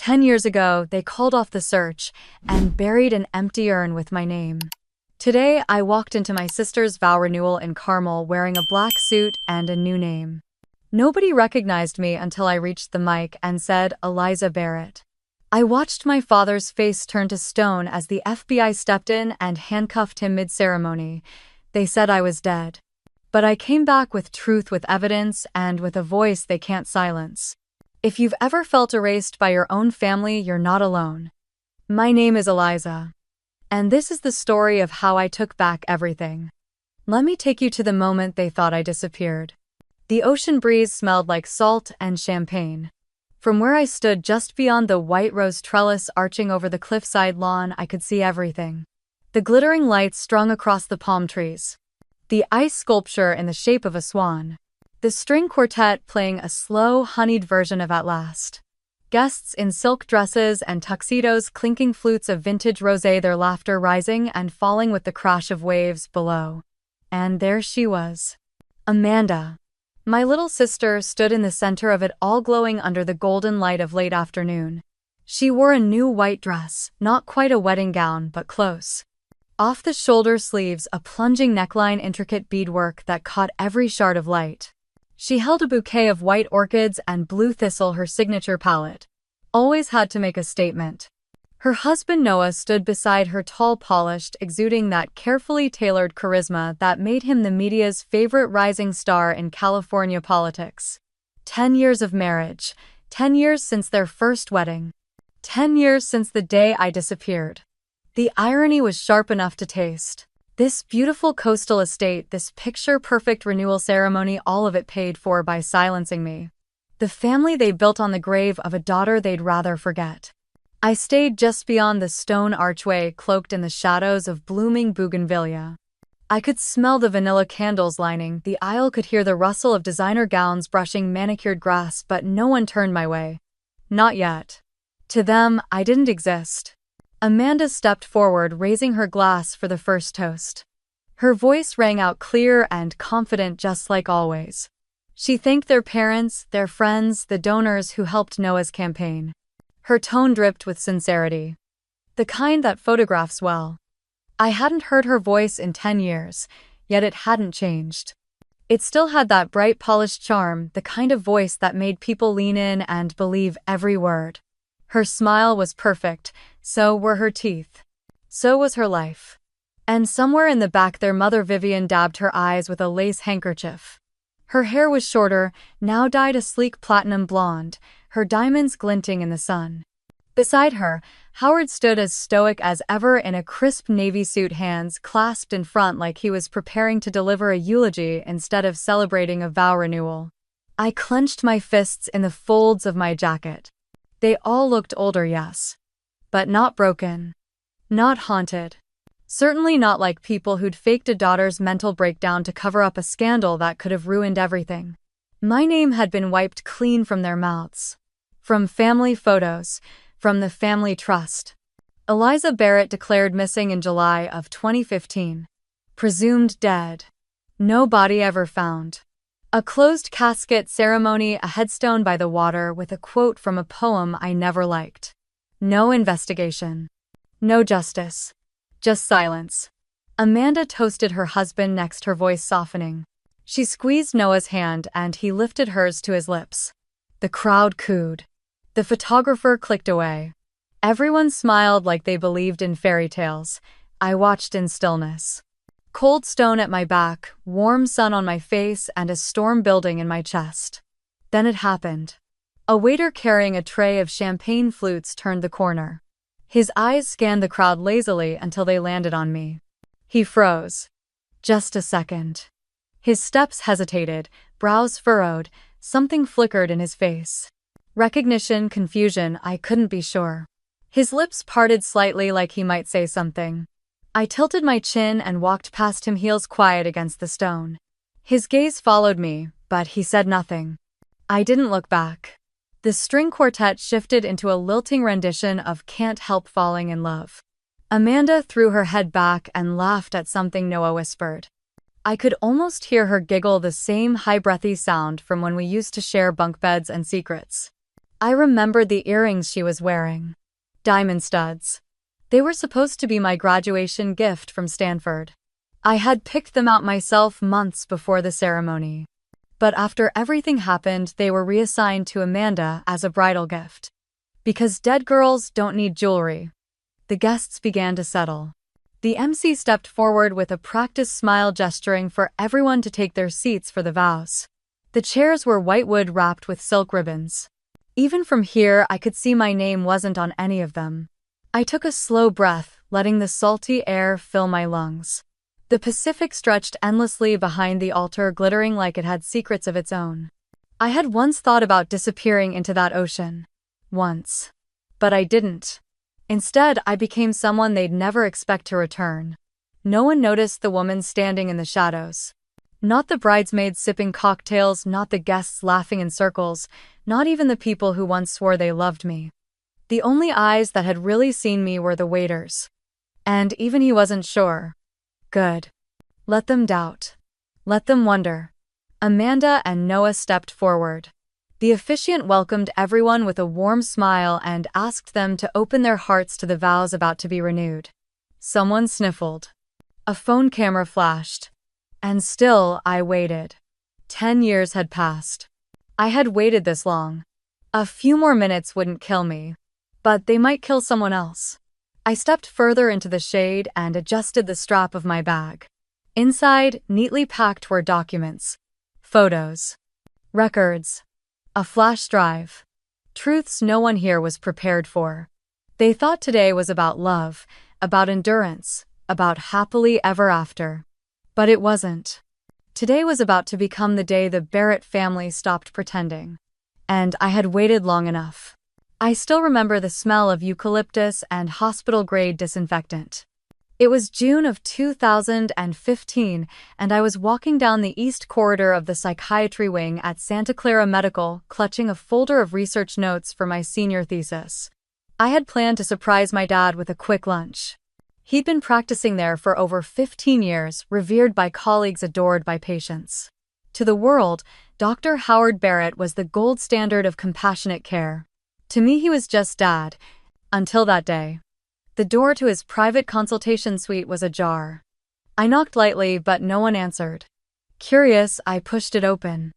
10 years ago, they called off the search and buried an empty urn with my name. Today, I walked into my sister's vow renewal in Carmel wearing a black suit and a new name. Nobody recognized me until I reached the mic and said, "Eliza Barrett." I watched my father's face turn to stone as the FBI stepped in and handcuffed him mid-ceremony. They said I was dead. But I came back with truth, with evidence, and with a voice they can't silence. If you've ever felt erased by your own family, you're not alone. My name is Eliza. And this is the story of how I took back everything. Let me take you to the moment they thought I disappeared. The ocean breeze smelled like salt and champagne. From where I stood just beyond the white rose trellis arching over the cliffside lawn, I could see everything. The glittering lights strung across the palm trees. The ice sculpture in the shape of a swan. The string quartet playing a slow, honeyed version of At Last. Guests in silk dresses and tuxedos clinking flutes of vintage rosé, their laughter rising and falling with the crash of waves below. And there she was. Amanda. My little sister stood in the center of it all, glowing under the golden light of late afternoon. She wore a new white dress, not quite a wedding gown, but close. Off the shoulder sleeves, a plunging neckline, intricate beadwork that caught every shard of light. She held a bouquet of white orchids and blue thistle, her signature palette. Always had to make a statement. Her husband Noah stood beside her, tall, polished, exuding that carefully tailored charisma that made him the media's favorite rising star in California politics. 10 years of marriage. 10 years since their first wedding. 10 years since the day I disappeared. The irony was sharp enough to taste. This beautiful coastal estate, this picture-perfect renewal ceremony, all of it paid for by silencing me. The family they built on the grave of a daughter they'd rather forget. I stayed just beyond the stone archway, cloaked in the shadows of blooming bougainvillea. I could smell the vanilla candles lining the aisle, could hear the rustle of designer gowns brushing manicured grass, but no one turned my way. Not yet. To them, I didn't exist. Amanda stepped forward, raising her glass for the first toast. Her voice rang out clear and confident, just like always. She thanked their parents, their friends, the donors who helped Noah's campaign. Her tone dripped with sincerity. The kind that photographs well. I hadn't heard her voice in 10 years, yet it hadn't changed. It still had that bright, polished charm, the kind of voice that made people lean in and believe every word. Her smile was perfect, so were her teeth. So was her life. And somewhere in the back, their mother Vivian dabbed her eyes with a lace handkerchief. Her hair was shorter, now dyed a sleek platinum blonde, her diamonds glinting in the sun. Beside her, Howard stood as stoic as ever in a crisp navy suit, hands clasped in front like he was preparing to deliver a eulogy instead of celebrating a vow renewal. I clenched my fists in the folds of my jacket. They all looked older, yes. But not broken. Not haunted. Certainly not like people who'd faked a daughter's mental breakdown to cover up a scandal that could have ruined everything. My name had been wiped clean from their mouths. From family photos. From the family trust. Eliza Barrett declared missing in July of 2015. Presumed dead. No body ever found. A closed casket ceremony, a headstone by the water with a quote from a poem I never liked. No investigation. No justice. Just silence. Amanda toasted her husband next, her voice softening. She squeezed Noah's hand and he lifted hers to his lips. The crowd cooed. The photographer clicked away. Everyone smiled like they believed in fairy tales. I watched in stillness. Cold stone at my back, warm sun on my face, and a storm building in my chest. Then it happened. A waiter carrying a tray of champagne flutes turned the corner. His eyes scanned the crowd lazily until they landed on me. He froze. Just a second. His steps hesitated, brows furrowed, something flickered in his face. Recognition, confusion, I couldn't be sure. His lips parted slightly like he might say something. I tilted my chin and walked past him, heels quiet against the stone. His gaze followed me, but he said nothing. I didn't look back. The string quartet shifted into a lilting rendition of Can't Help Falling in Love. Amanda threw her head back and laughed at something Noah whispered. I could almost hear her giggle, the same high breathy sound from when we used to share bunk beds and secrets. I remembered the earrings she was wearing. Diamond studs. They were supposed to be my graduation gift from Stanford. I had picked them out myself months before the ceremony. But after everything happened, they were reassigned to Amanda as a bridal gift. Because dead girls don't need jewelry. The guests began to settle. The MC stepped forward with a practiced smile, gesturing for everyone to take their seats for the vows. The chairs were whitewood wrapped with silk ribbons. Even from here, I could see my name wasn't on any of them. I took a slow breath, letting the salty air fill my lungs. The Pacific stretched endlessly behind the altar, glittering like it had secrets of its own. I had once thought about disappearing into that ocean. Once. But I didn't. Instead, I became someone they'd never expect to return. No one noticed the woman standing in the shadows. Not the bridesmaids sipping cocktails, not the guests laughing in circles, not even the people who once swore they loved me. The only eyes that had really seen me were the waiters. And even he wasn't sure. Good. Let them doubt. Let them wonder. Amanda and Noah stepped forward. The officiant welcomed everyone with a warm smile and asked them to open their hearts to the vows about to be renewed. Someone sniffled. A phone camera flashed. And still, I waited. 10 years had passed. I had waited this long. A few more minutes wouldn't kill me. But they might kill someone else. I stepped further into the shade and adjusted the strap of my bag. Inside, neatly packed, were documents. Photos. Records. A flash drive. Truths no one here was prepared for. They thought today was about love, about endurance, about happily ever after. But it wasn't. Today was about to become the day the Barrett family stopped pretending. And I had waited long enough. I still remember the smell of eucalyptus and hospital-grade disinfectant. It was June of 2015, and I was walking down the east corridor of the psychiatry wing at Santa Clara Medical, clutching a folder of research notes for my senior thesis. I had planned to surprise my dad with a quick lunch. He'd been practicing there for over 15 years, revered by colleagues, adored by patients. To the world, Dr. Howard Barrett was the gold standard of compassionate care. To me, he was just Dad. Until that day. The door to his private consultation suite was ajar. I knocked lightly, but no one answered. Curious, I pushed it open.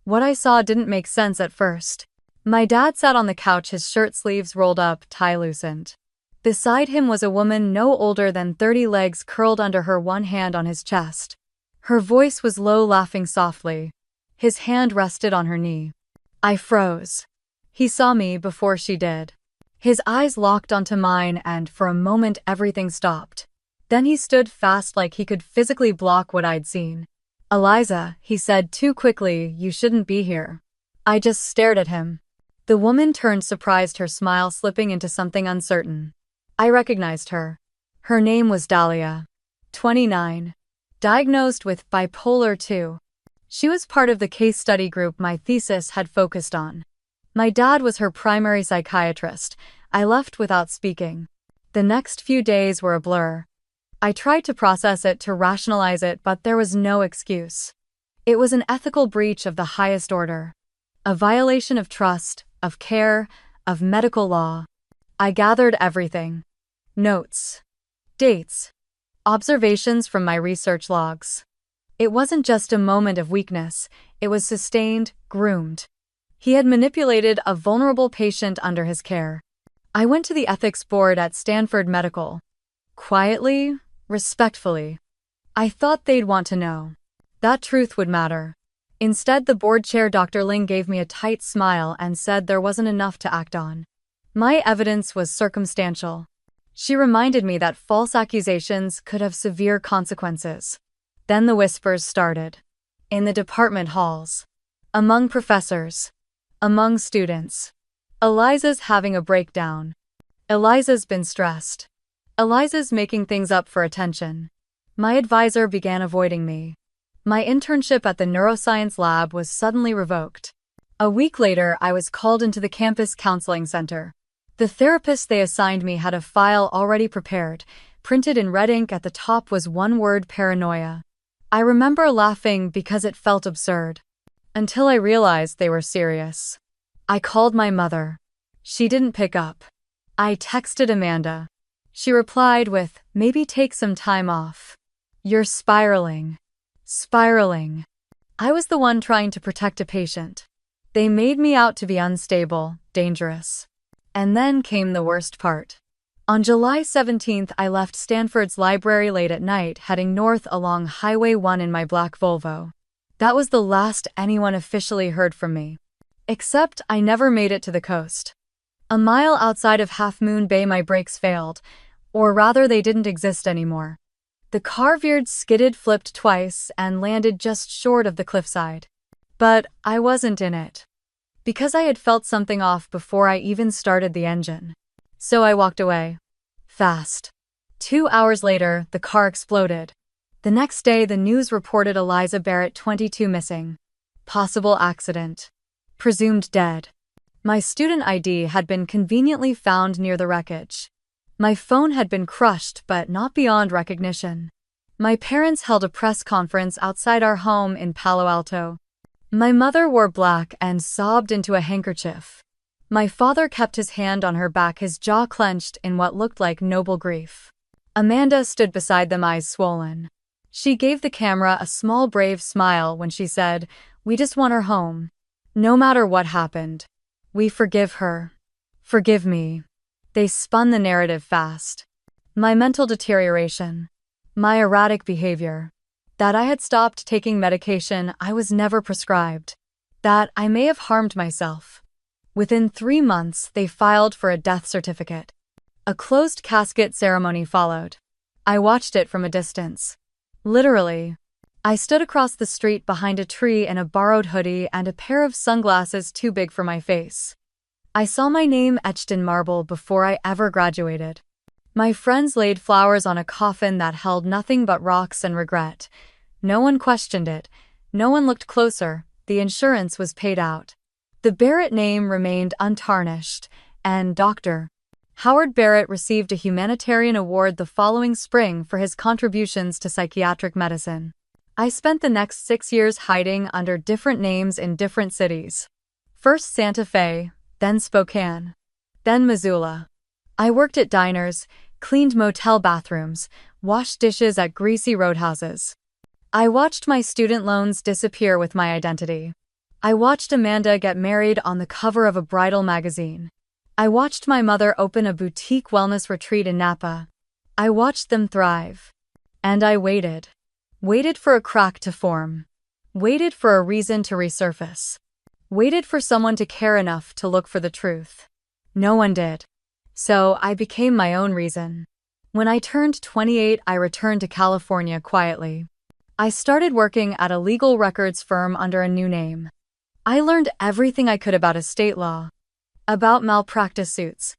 What I saw didn't make sense at first. My dad sat on the couch, his shirt sleeves rolled up, tie loosened. Beside him was a woman no older than 30, legs curled under her, one hand on his chest. Her voice was low, laughing softly. His hand rested on her knee. I froze. He saw me before she did. His eyes locked onto mine, and for a moment everything stopped. Then he stood fast, like he could physically block what I'd seen. Eliza, he said too quickly, you shouldn't be here. I just stared at him. The woman turned, surprised, her smile slipping into something uncertain. I recognized her. Her name was Dahlia. 29. Diagnosed with bipolar 2. She was part of the case study group my thesis had focused on. My dad was her primary psychiatrist. I left without speaking. The next few days were a blur. I tried to process it, to rationalize it, but there was no excuse. It was an ethical breach of the highest order. A violation of trust, of care, of medical law. I gathered everything. Notes. Dates. Observations from my research logs. It wasn't just a moment of weakness, it was sustained, groomed. He had manipulated a vulnerable patient under his care. I went to the ethics board at Stanford Medical. Quietly, respectfully. I thought they'd want to know. That truth would matter. Instead, the board chair, Dr. Ling, gave me a tight smile and said there wasn't enough to act on. My evidence was circumstantial. She reminded me that false accusations could have severe consequences. Then the whispers started. In the department halls. Among professors. Among students. Eliza's having a breakdown. Eliza's been stressed. Eliza's making things up for attention. My advisor began avoiding me. My internship at the neuroscience lab was suddenly revoked. A week later, I was called into the campus counseling center. The therapist they assigned me had a file already prepared. Printed in red ink at the top was one word: paranoia. I remember laughing because it felt absurd. Until I realized they were serious. I called my mother. She didn't pick up. I texted Amanda. She replied with, maybe take some time off. You're spiraling. Spiraling. I was the one trying to protect a patient. They made me out to be unstable, dangerous. And then came the worst part. On July 17th, I left Stanford's library late at night, heading north along Highway 1 in my black Volvo. That was the last anyone officially heard from me. Except I never made it to the coast. A mile outside of Half Moon Bay, my brakes failed, or rather they didn't exist anymore. The car veered, skidded, flipped twice, and landed just short of the cliffside. But I wasn't in it. Because I had felt something off before I even started the engine. So I walked away. Fast. 2 hours later, the car exploded. The next day, the news reported Eliza Barrett, 22, missing. Possible accident. Presumed dead. My student ID had been conveniently found near the wreckage. My phone had been crushed, but not beyond recognition. My parents held a press conference outside our home in Palo Alto. My mother wore black and sobbed into a handkerchief. My father kept his hand on her back, his jaw clenched in what looked like noble grief. Amanda stood beside them, eyes swollen. She gave the camera a small, brave smile when she said, "We just want her home. No matter what happened. We forgive her. Forgive me." They spun the narrative fast. My mental deterioration. My erratic behavior. That I had stopped taking medication I was never prescribed. That I may have harmed myself. Within 3 months, they filed for a death certificate. A closed casket ceremony followed. I watched it from a distance. Literally. I stood across the street behind a tree in a borrowed hoodie and a pair of sunglasses too big for my face. I saw my name etched in marble before I ever graduated. My friends laid flowers on a coffin that held nothing but rocks and regret. No one questioned it. No one looked closer. The insurance was paid out. The Barrett name remained untarnished, and Dr. Howard Barrett received a humanitarian award the following spring for his contributions to psychiatric medicine. I spent the next 6 years hiding under different names in different cities. First Santa Fe, then Spokane, then Missoula. I worked at diners, cleaned motel bathrooms, washed dishes at greasy roadhouses. I watched my student loans disappear with my identity. I watched Amanda get married on the cover of a bridal magazine. I watched my mother open a boutique wellness retreat in Napa. I watched them thrive. And I waited. Waited for a crack to form. Waited for a reason to resurface. Waited for someone to care enough to look for the truth. No one did. So I became my own reason. When I turned 28, I returned to California quietly. I started working at a legal records firm under a new name. I learned everything I could about estate law, about malpractice suits,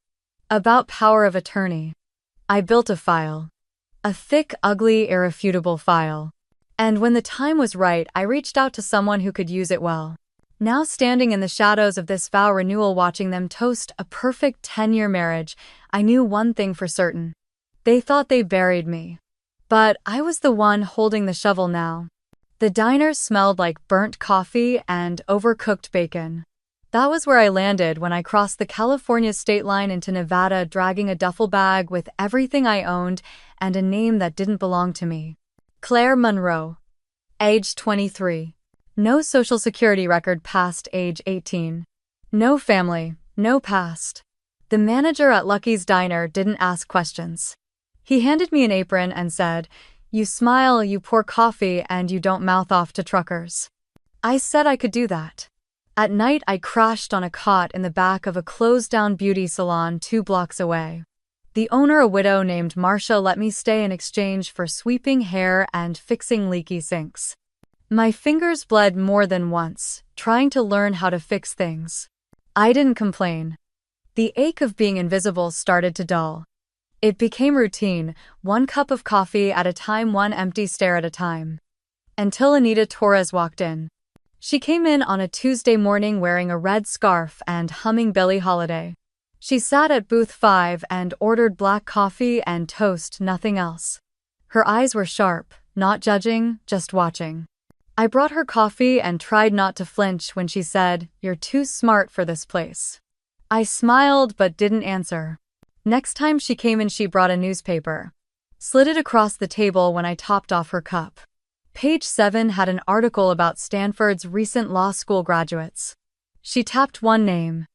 about power of attorney. I built a file. A thick, ugly, irrefutable file. And when the time was right, I reached out to someone who could use it well. Now standing in the shadows of this vow renewal, watching them toast a perfect 10-year marriage, I knew one thing for certain. They thought they buried me. But I was the one holding the shovel now. The diner smelled like burnt coffee and overcooked bacon. That was where I landed when I crossed the California state line into Nevada, dragging a duffel bag with everything I owned and a name that didn't belong to me. Claire Monroe. Age 23. No social security record past age 18. No family, no past. The manager at Lucky's Diner didn't ask questions. He handed me an apron and said, "You smile, you pour coffee, and you don't mouth off to truckers." I said I could do that. At night, I crashed on a cot in the back of a closed-down beauty salon 2 blocks away. The owner, a widow named Marcia, let me stay in exchange for sweeping hair and fixing leaky sinks. My fingers bled more than once, trying to learn how to fix things. I didn't complain. The ache of being invisible started to dull. It became routine, 1 cup of coffee at a time, 1 empty stare at a time. Until Anita Torres walked in. She came in on a Tuesday morning wearing a red scarf and humming Billie Holiday. She sat at booth 5 and ordered black coffee and toast, nothing else. Her eyes were sharp, not judging, just watching. I brought her coffee and tried not to flinch when she said, "You're too smart for this place." I smiled but didn't answer. Next time she came in, she brought a newspaper. Slid it across the table when I topped off her cup. Page 7 had an article about Stanford's recent law school graduates. She tapped one name.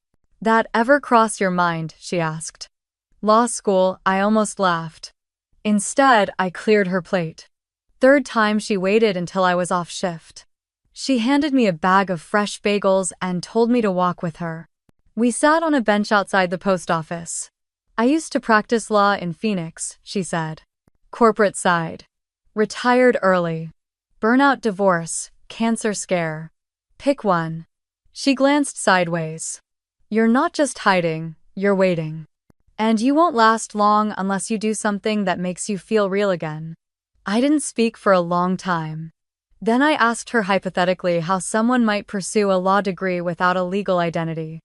"That ever cross your mind?" she asked. "Law school," I almost laughed. Instead, I cleared her plate. Third time she waited until I was off shift. She handed me a bag of fresh bagels and told me to walk with her. We sat on a bench outside the post office. "I used to practice law in Phoenix," she said. Corporate side. Retired early. Burnout, divorce, cancer scare. Pick one. She glanced sideways. "You're not just hiding, you're waiting. And you won't last long unless you do something that makes you feel real again." I didn't speak for a long time. Then I asked her hypothetically how someone might pursue a law degree without a legal identity.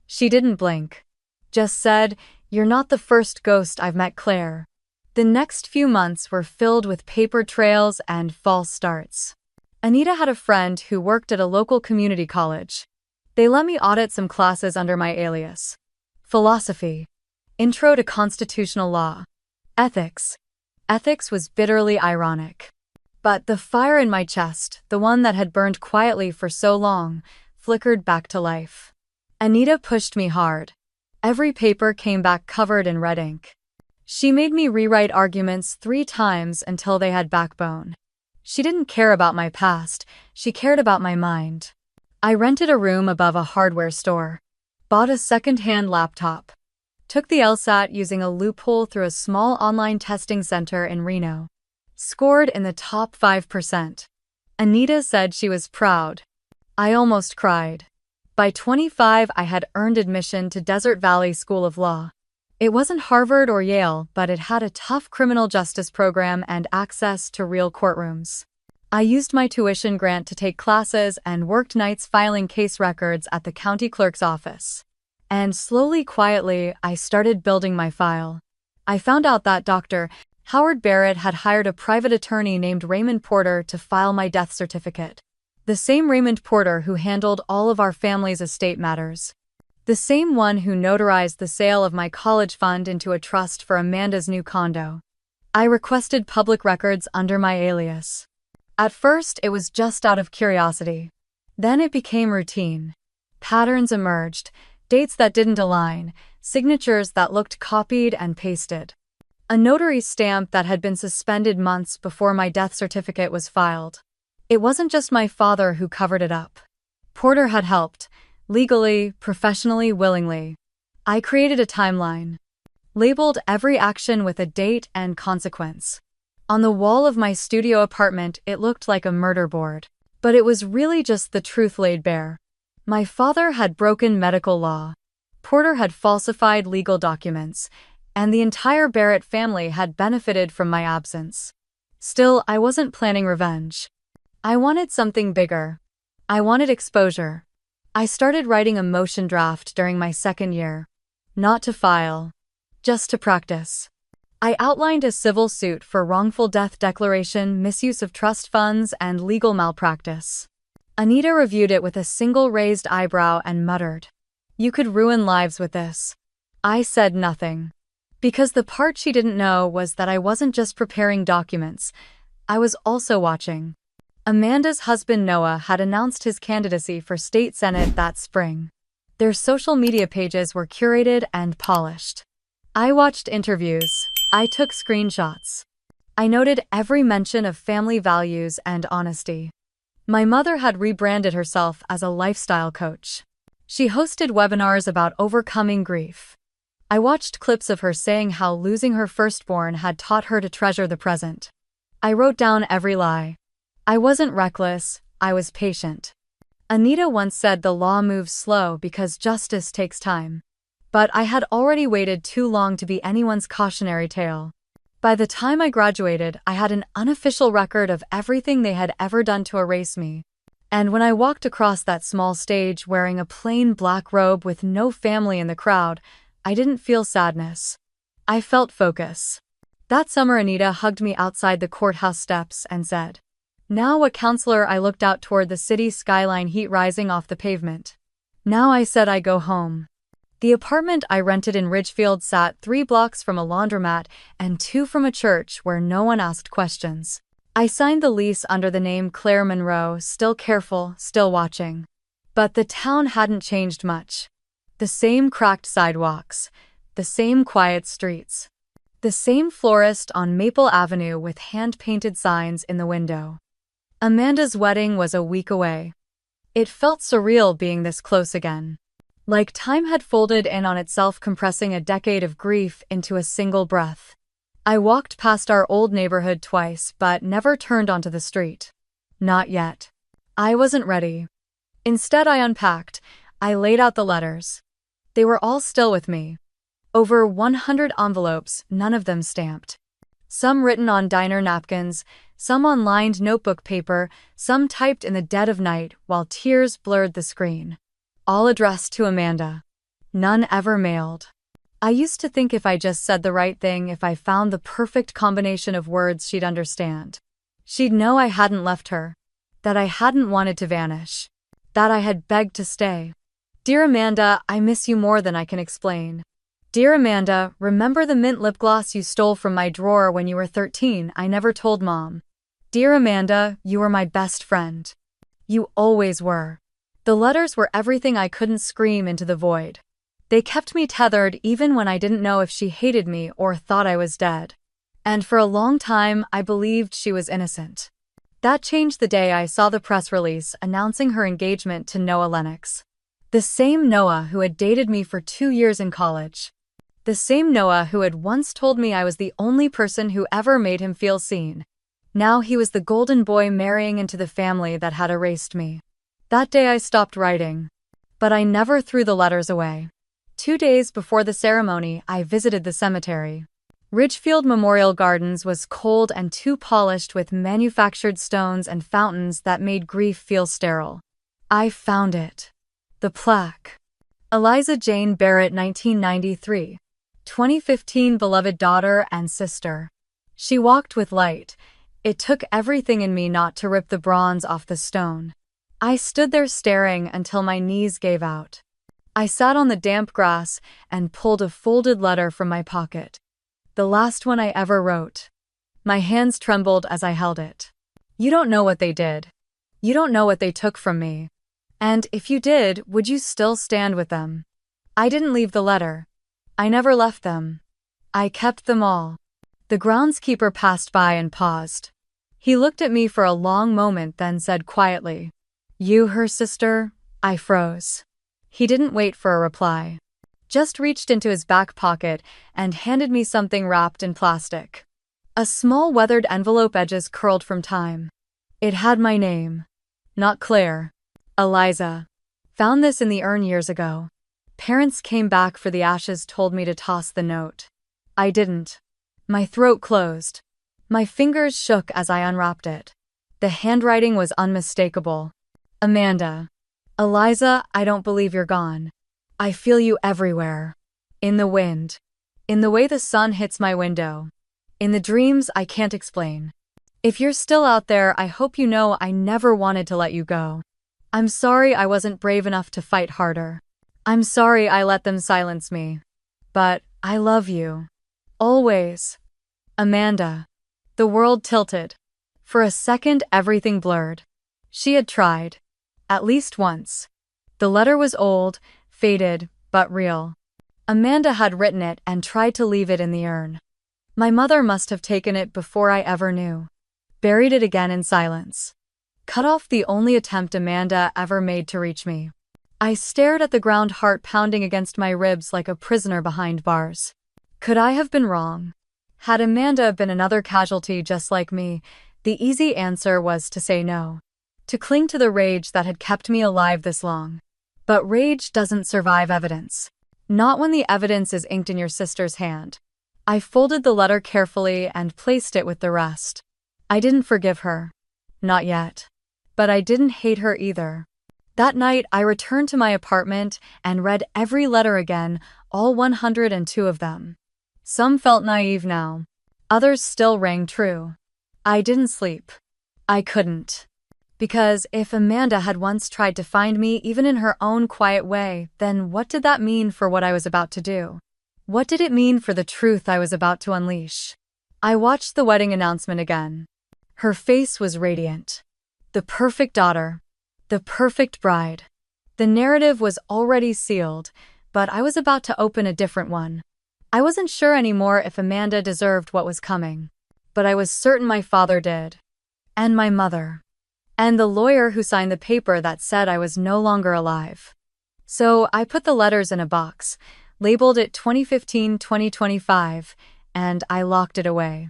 She didn't blink. Just said, "You're not the first ghost I've met, Claire." The next few months were filled with paper trails and false starts. Anita had a friend who worked at a local community college. They let me audit some classes under my alias. Philosophy. Intro to Constitutional Law. Ethics. Ethics was bitterly ironic. But the fire in my chest, the one that had burned quietly for so long, flickered back to life. Anita pushed me hard. Every paper came back covered in red ink. She made me rewrite arguments 3 times until they had backbone. She didn't care about my past, she cared about my mind. I rented a room above a hardware store. Bought a second-hand laptop. Took the LSAT using a loophole through a small online testing center in Reno. Scored in the top 5%. Anita said she was proud. I almost cried. By 25, I had earned admission to Desert Valley School of Law. It wasn't Harvard or Yale, but it had a tough criminal justice program and access to real courtrooms. I used my tuition grant to take classes and worked nights filing case records at the county clerk's office. And slowly, quietly, I started building my file. I found out that Dr. Howard Barrett had hired a private attorney named Raymond Porter to file my death certificate. The same Raymond Porter who handled all of our family's estate matters. The same one who notarized the sale of my college fund into a trust for Amanda's new condo. I requested public records under my alias. At first, it was just out of curiosity. Then it became routine. Patterns emerged, dates that didn't align, signatures that looked copied and pasted. A notary stamp that had been suspended months before my death certificate was filed. It wasn't just my father who covered it up. Porter had helped, legally, professionally, willingly. I created a timeline. Labeled every action with a date and consequence. On the wall of my studio apartment, it looked like a murder board. But it was really just the truth laid bare. My father had broken medical law. Porter had falsified legal documents, and the entire Barrett family had benefited from my absence. Still, I wasn't planning revenge. I wanted something bigger. I wanted exposure. I started writing a motion draft during my second year. Not to file. Just to practice. I outlined a civil suit for wrongful death declaration, misuse of trust funds, and legal malpractice. Anita reviewed it with a single raised eyebrow and muttered, "You could ruin lives with this." I said nothing. Because the part she didn't know was that I wasn't just preparing documents, I was also watching. Amanda's husband Noah had announced his candidacy for state senate that spring. Their social media pages were curated and polished. I watched interviews. I took screenshots. I noted every mention of family values and honesty. My mother had rebranded herself as a lifestyle coach. She hosted webinars about overcoming grief. I watched clips of her saying how losing her firstborn had taught her to treasure the present. I wrote down every lie. I wasn't reckless, I was patient. Anita once said the law moves slow because justice takes time. But I had already waited too long to be anyone's cautionary tale. By the time I graduated, I had an unofficial record of everything they had ever done to erase me. And when I walked across that small stage wearing a plain black robe with no family in the crowd, I didn't feel sadness. I felt focus. That summer, Anita hugged me outside the courthouse steps and said, Now a counselor, I looked out toward the city skyline, heat rising off the pavement. Now I said I go home. The apartment I rented in Ridgefield sat 3 blocks from a laundromat and 2 from a church where no one asked questions. I signed the lease under the name Claire Monroe, still careful, still watching. But the town hadn't changed much. The same cracked sidewalks, the same quiet streets, the same florist on Maple Avenue with hand-painted signs in the window. Amanda's wedding was a week away. It felt surreal being this close again. Like time had folded in on itself, compressing a decade of grief into a single breath. I walked past our old neighborhood twice, but never turned onto the street. Not yet. I wasn't ready. Instead, I unpacked. I laid out the letters. They were all still with me. Over 100 envelopes, none of them stamped. Some written on diner napkins, some on lined notebook paper, some typed in the dead of night while tears blurred the screen. All addressed to Amanda. None ever mailed. I used to think if I just said the right thing, if I found the perfect combination of words, she'd understand. She'd know I hadn't left her. That I hadn't wanted to vanish. That I had begged to stay. Dear Amanda, I miss you more than I can explain. Dear Amanda, remember the mint lip gloss you stole from my drawer when you were 13? I never told Mom. Dear Amanda, you were my best friend. You always were. The letters were everything I couldn't scream into the void. They kept me tethered even when I didn't know if she hated me or thought I was dead. And for a long time, I believed she was innocent. That changed the day I saw the press release announcing her engagement to Noah Lennox. The same Noah who had dated me for 2 years in college. The same Noah who had once told me I was the only person who ever made him feel seen. Now he was the golden boy marrying into the family that had erased me. That day I stopped writing. But I never threw the letters away. 2 days before the ceremony, I visited the cemetery. Ridgefield Memorial Gardens was cold and too polished, with manufactured stones and fountains that made grief feel sterile. I found it. The plaque. Eliza Jane Barrett, 1993. 2015, beloved daughter and sister. She walked with light. It took everything in me not to rip the bronze off the stone. I stood there staring until my knees gave out. I sat on the damp grass and pulled a folded letter from my pocket. The last one I ever wrote. My hands trembled as I held it. You don't know what they did. You don't know what they took from me. And if you did, would you still stand with them? I didn't leave the letter. I never left them. I kept them all. The groundskeeper passed by and paused. He looked at me for a long moment, then said quietly, "You her sister?" I froze. He didn't wait for a reply. Just reached into his back pocket and handed me something wrapped in plastic. A small weathered envelope, edges curled from time. It had my name. Not Claire. Eliza. Found this in the urn years ago. Parents came back for the ashes, told me to toss the note. I didn't. My throat closed. My fingers shook as I unwrapped it. The handwriting was unmistakable. Amanda. Eliza, I don't believe you're gone. I feel you everywhere. In the wind. In the way the sun hits my window. In the dreams I can't explain. If you're still out there, I hope you know I never wanted to let you go. I'm sorry I wasn't brave enough to fight harder. I'm sorry I let them silence me. But I love you. Always. Amanda. The world tilted. For a second, everything blurred. She had tried. At least once. The letter was old, faded, but real. Amanda had written it and tried to leave it in the urn. My mother must have taken it before I ever knew. Buried it again in silence. Cut off the only attempt Amanda ever made to reach me. I stared at the ground, heart pounding against my ribs like a prisoner behind bars. Could I have been wrong? Had Amanda been another casualty just like me? The easy answer was to say no. To cling to the rage that had kept me alive this long. But rage doesn't survive evidence. Not when the evidence is inked in your sister's hand. I folded the letter carefully and placed it with the rest. I didn't forgive her. Not yet. But I didn't hate her either. That night, I returned to my apartment and read every letter again, all 102 of them. Some felt naive now. Others still rang true. I didn't sleep. I couldn't. Because if Amanda had once tried to find me even in her own quiet way, then what did that mean for what I was about to do? What did it mean for the truth I was about to unleash? I watched the wedding announcement again. Her face was radiant. The perfect daughter. The perfect bride. The narrative was already sealed, but I was about to open a different one. I wasn't sure anymore if Amanda deserved what was coming, but I was certain my father did. And my mother. And the lawyer who signed the paper that said I was no longer alive. So I put the letters in a box, labeled it 2015-2025, and I locked it away.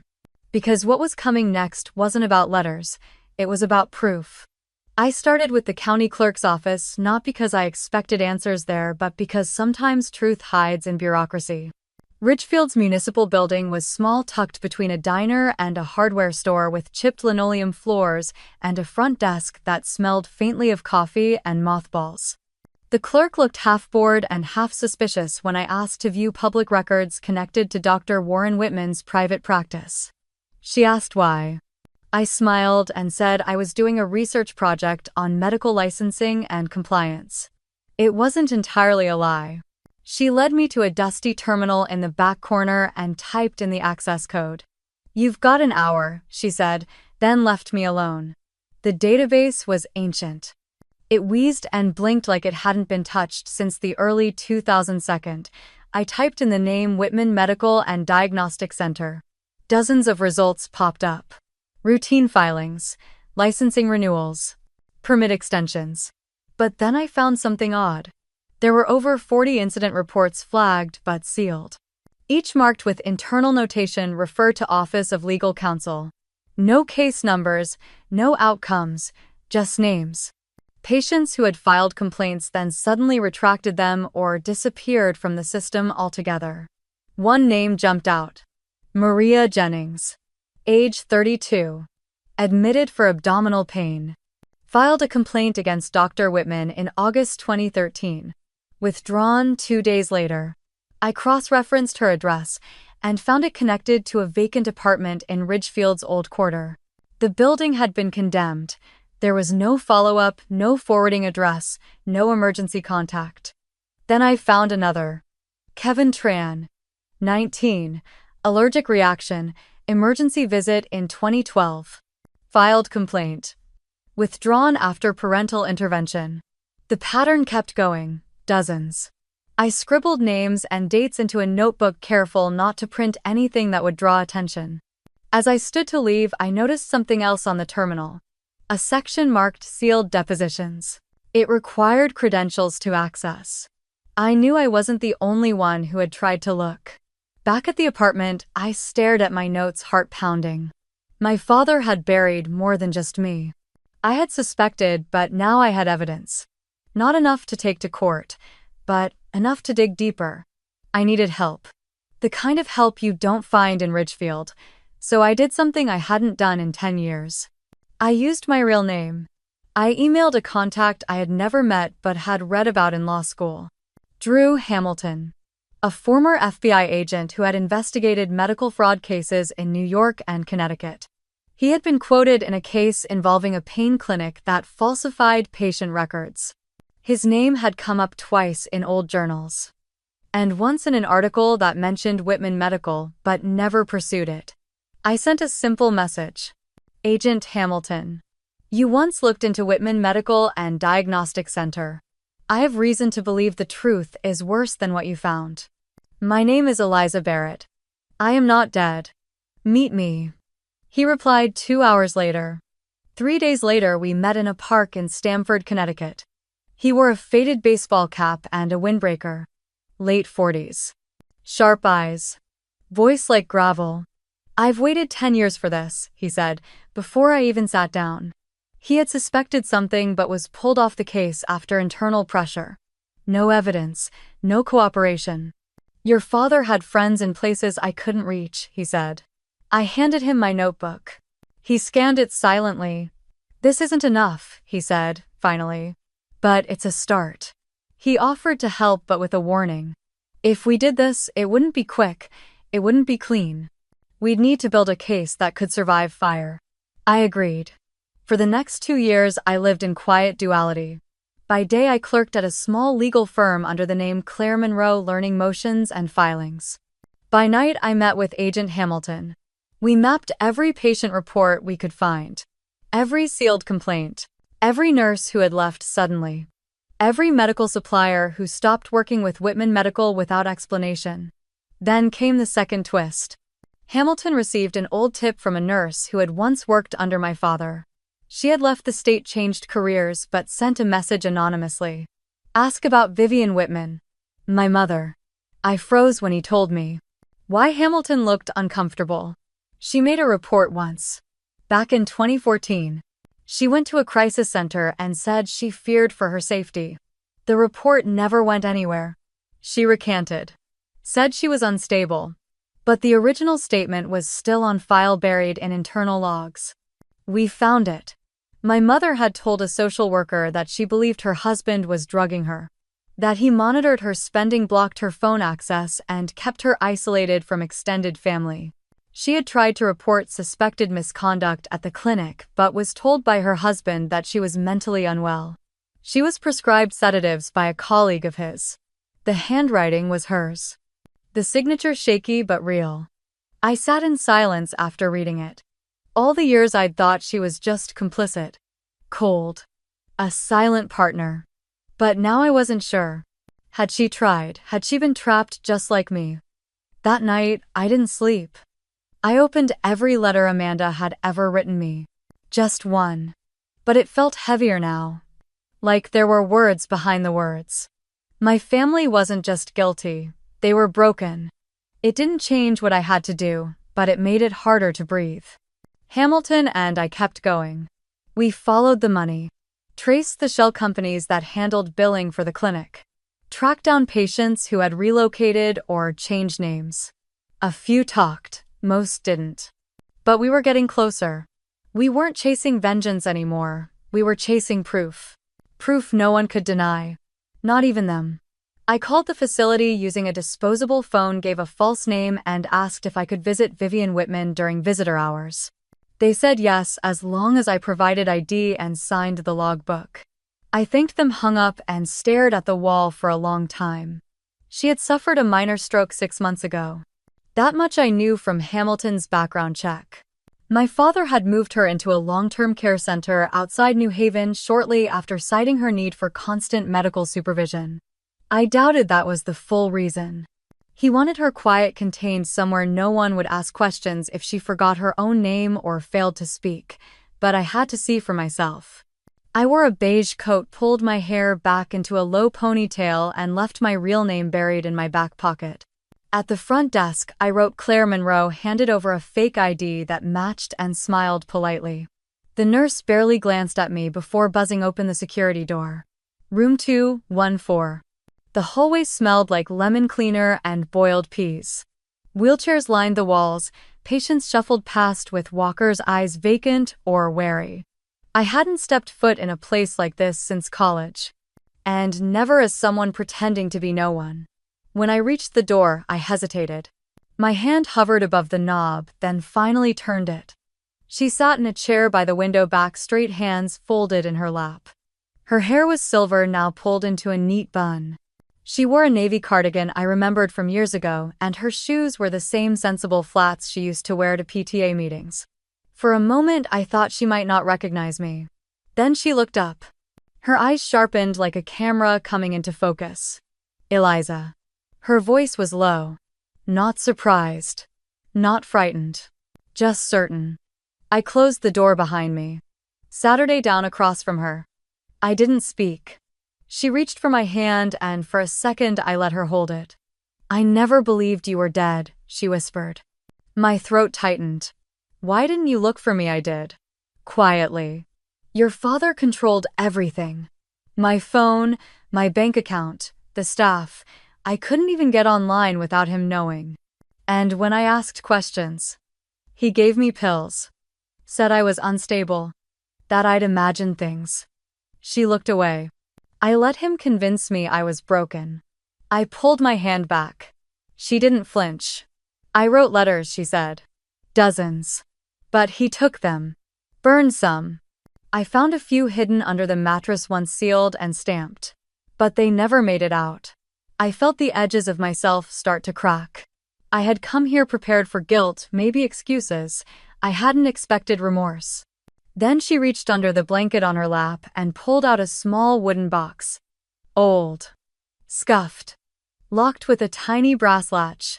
Because what was coming next wasn't about letters, it was about proof. I started with the county clerk's office not because I expected answers there but because sometimes truth hides in bureaucracy. Ridgefield's municipal building was small, tucked between a diner and a hardware store with chipped linoleum floors and a front desk that smelled faintly of coffee and mothballs. The clerk looked half bored and half suspicious when I asked to view public records connected to Dr. Warren Whitman's private practice. She asked why. I smiled and said I was doing a research project on medical licensing and compliance. It wasn't entirely a lie. She led me to a dusty terminal in the back corner and typed in the access code. "You've got an hour," she said, then left me alone. The database was ancient. It wheezed and blinked like it hadn't been touched since the early 2000s. I typed in the name Whitman Medical and Diagnostic Center. Dozens of results popped up. Routine filings, licensing renewals, permit extensions. But then I found something odd. There were over 40 incident reports flagged but sealed. Each marked with internal notation "Refer to Office of Legal Counsel." No case numbers, no outcomes, just names. Patients who had filed complaints then suddenly retracted them or disappeared from the system altogether. One name jumped out. Maria Jennings. Age 32. Admitted for abdominal pain. Filed a complaint against Dr. Whitman in August 2013. Withdrawn 2 days later. I cross-referenced her address and found it connected to a vacant apartment in Ridgefield's old quarter. The building had been condemned. There was no follow-up, no forwarding address, no emergency contact. Then I found another. Kevin Tran. 19. Allergic reaction. Emergency visit in 2012. Filed complaint. Withdrawn after parental intervention. The pattern kept going. Dozens. I scribbled names and dates into a notebook, careful not to print anything that would draw attention. As I stood to leave, I noticed something else on the terminal. A section marked Sealed Depositions. It required credentials to access. I knew I wasn't the only one who had tried to look. Back at the apartment, I stared at my notes, heart pounding. My father had buried more than just me. I had suspected, but now I had evidence. Not enough to take to court, but enough to dig deeper. I needed help. The kind of help you don't find in Ridgefield, so I did something I hadn't done in 10 years. I used my real name. I emailed a contact I had never met but had read about in law school. Drew Hamilton. A former FBI agent who had investigated medical fraud cases in New York and Connecticut. He had been quoted in a case involving a pain clinic that falsified patient records. His name had come up twice in old journals. And once in an article that mentioned Whitman Medical but never pursued it. I sent a simple message. Agent Hamilton. You once looked into Whitman Medical and Diagnostic Center. I have reason to believe the truth is worse than what you found. My name is Eliza Barrett. I am not dead. Meet me. He replied 2 hours later. 3 days later, we met in a park in Stamford, Connecticut. He wore a faded baseball cap and a windbreaker. Late 40s. Sharp eyes. Voice like gravel. I've waited 10 years for this, he said, before I even sat down. He had suspected something but was pulled off the case after internal pressure. No evidence, no cooperation. Your father had friends in places I couldn't reach, he said. I handed him my notebook. He scanned it silently. This isn't enough, he said, finally. But it's a start. He offered to help but with a warning. If we did this, it wouldn't be quick, it wouldn't be clean. We'd need to build a case that could survive fire. I agreed. For the next 2 years, I lived in quiet duality. By day, I clerked at a small legal firm under the name Claire Monroe, learning motions and filings. By night, I met with Agent Hamilton. We mapped every patient report we could find, every sealed complaint, every nurse who had left suddenly, every medical supplier who stopped working with Whitman Medical without explanation. Then came the second twist. Hamilton received an old tip from a nurse who had once worked under my father. She had left the state, changed careers, but sent a message anonymously. Ask about Vivian Whitman, my mother. I froze when he told me. Why? Hamilton looked uncomfortable. She made a report once. Back in 2014. She went to a crisis center and said she feared for her safety. The report never went anywhere. She recanted. Said she was unstable. But the original statement was still on file, buried in internal logs. We found it. My mother had told a social worker that she believed her husband was drugging her, that he monitored her spending, blocked her phone access, and kept her isolated from extended family. She had tried to report suspected misconduct at the clinic but was told by her husband that she was mentally unwell. She was prescribed sedatives by a colleague of his. The handwriting was hers. The signature shaky but real. I sat in silence after reading it. All the years I'd thought she was just complicit. Cold. A silent partner. But now I wasn't sure. Had she tried? Had she been trapped just like me? That night, I didn't sleep. I opened every letter Amanda had ever written me. Just one. But it felt heavier now. Like there were words behind the words. My family wasn't just guilty. They were broken. It didn't change what I had to do, but it made it harder to breathe. Hamilton and I kept going. We followed the money, traced the shell companies that handled billing for the clinic, tracked down patients who had relocated or changed names. A few talked, most didn't. But we were getting closer. We weren't chasing vengeance anymore, we were chasing proof. Proof no one could deny. Not even them. I called the facility using a disposable phone, gave a false name, and asked if I could visit Vivian Whitman during visitor hours. They said yes, as long as I provided ID and signed the logbook. I thanked them, hung up, and stared at the wall for a long time. She had suffered a minor stroke 6 months ago. That much I knew from Hamilton's background check. My father had moved her into a long-term care center outside New Haven shortly after, citing her need for constant medical supervision. I doubted that was the full reason. He wanted her quiet, contained, somewhere no one would ask questions if she forgot her own name or failed to speak, but I had to see for myself. I wore a beige coat, pulled my hair back into a low ponytail, and left my real name buried in my back pocket. At the front desk, I wrote Claire Monroe, handed over a fake ID that matched, and smiled politely. The nurse barely glanced at me before buzzing open the security door. Room 214. The hallway smelled like lemon cleaner and boiled peas. Wheelchairs lined the walls, patients shuffled past with walkers' eyes vacant or wary. I hadn't stepped foot in a place like this since college. And never as someone pretending to be no one. When I reached the door, I hesitated. My hand hovered above the knob, then finally turned it. She sat in a chair by the window, back straight, hands folded in her lap. Her hair was silver, now pulled into a neat bun. She wore a navy cardigan I remembered from years ago, and her shoes were the same sensible flats she used to wear to PTA meetings. For a moment, I thought she might not recognize me. Then she looked up. Her eyes sharpened like a camera coming into focus. Eliza. Her voice was low. Not surprised. Not frightened. Just certain. I closed the door behind me. Saturday down across from her. I didn't speak. She reached for my hand, and for a second I let her hold it. I never believed you were dead, she whispered. My throat tightened. Why didn't you look for me? I did. Quietly. Your father controlled everything. My phone, my bank account, the staff. I couldn't even get online without him knowing. And when I asked questions, he gave me pills. Said I was unstable. That I'd imagined things. She looked away. I let him convince me I was broken. I pulled my hand back. She didn't flinch. I wrote letters, she said. Dozens. But he took them. Burned some. I found a few hidden under the mattress once sealed and stamped. But they never made it out. I felt the edges of myself start to crack. I had come here prepared for guilt, maybe excuses. I hadn't expected remorse. Then she reached under the blanket on her lap and pulled out a small wooden box. Old. Scuffed. Locked with a tiny brass latch.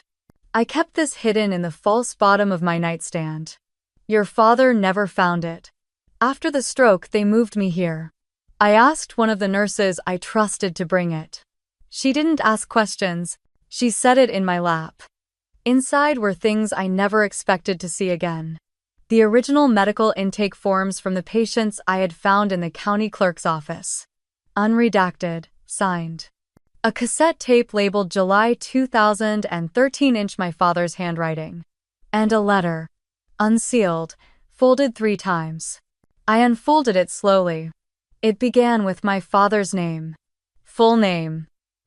I kept this hidden in the false bottom of my nightstand. Your father never found it. After the stroke, they moved me here. I asked one of the nurses I trusted to bring it. She didn't ask questions. She set it in my lap. Inside were things I never expected to see again. The original medical intake forms from the patients I had found in the county clerk's office. Unredacted, signed. A cassette tape labeled July 2013 in my father's handwriting. And a letter. Unsealed, folded 3 times. I unfolded it slowly. It began with my father's name. Full name.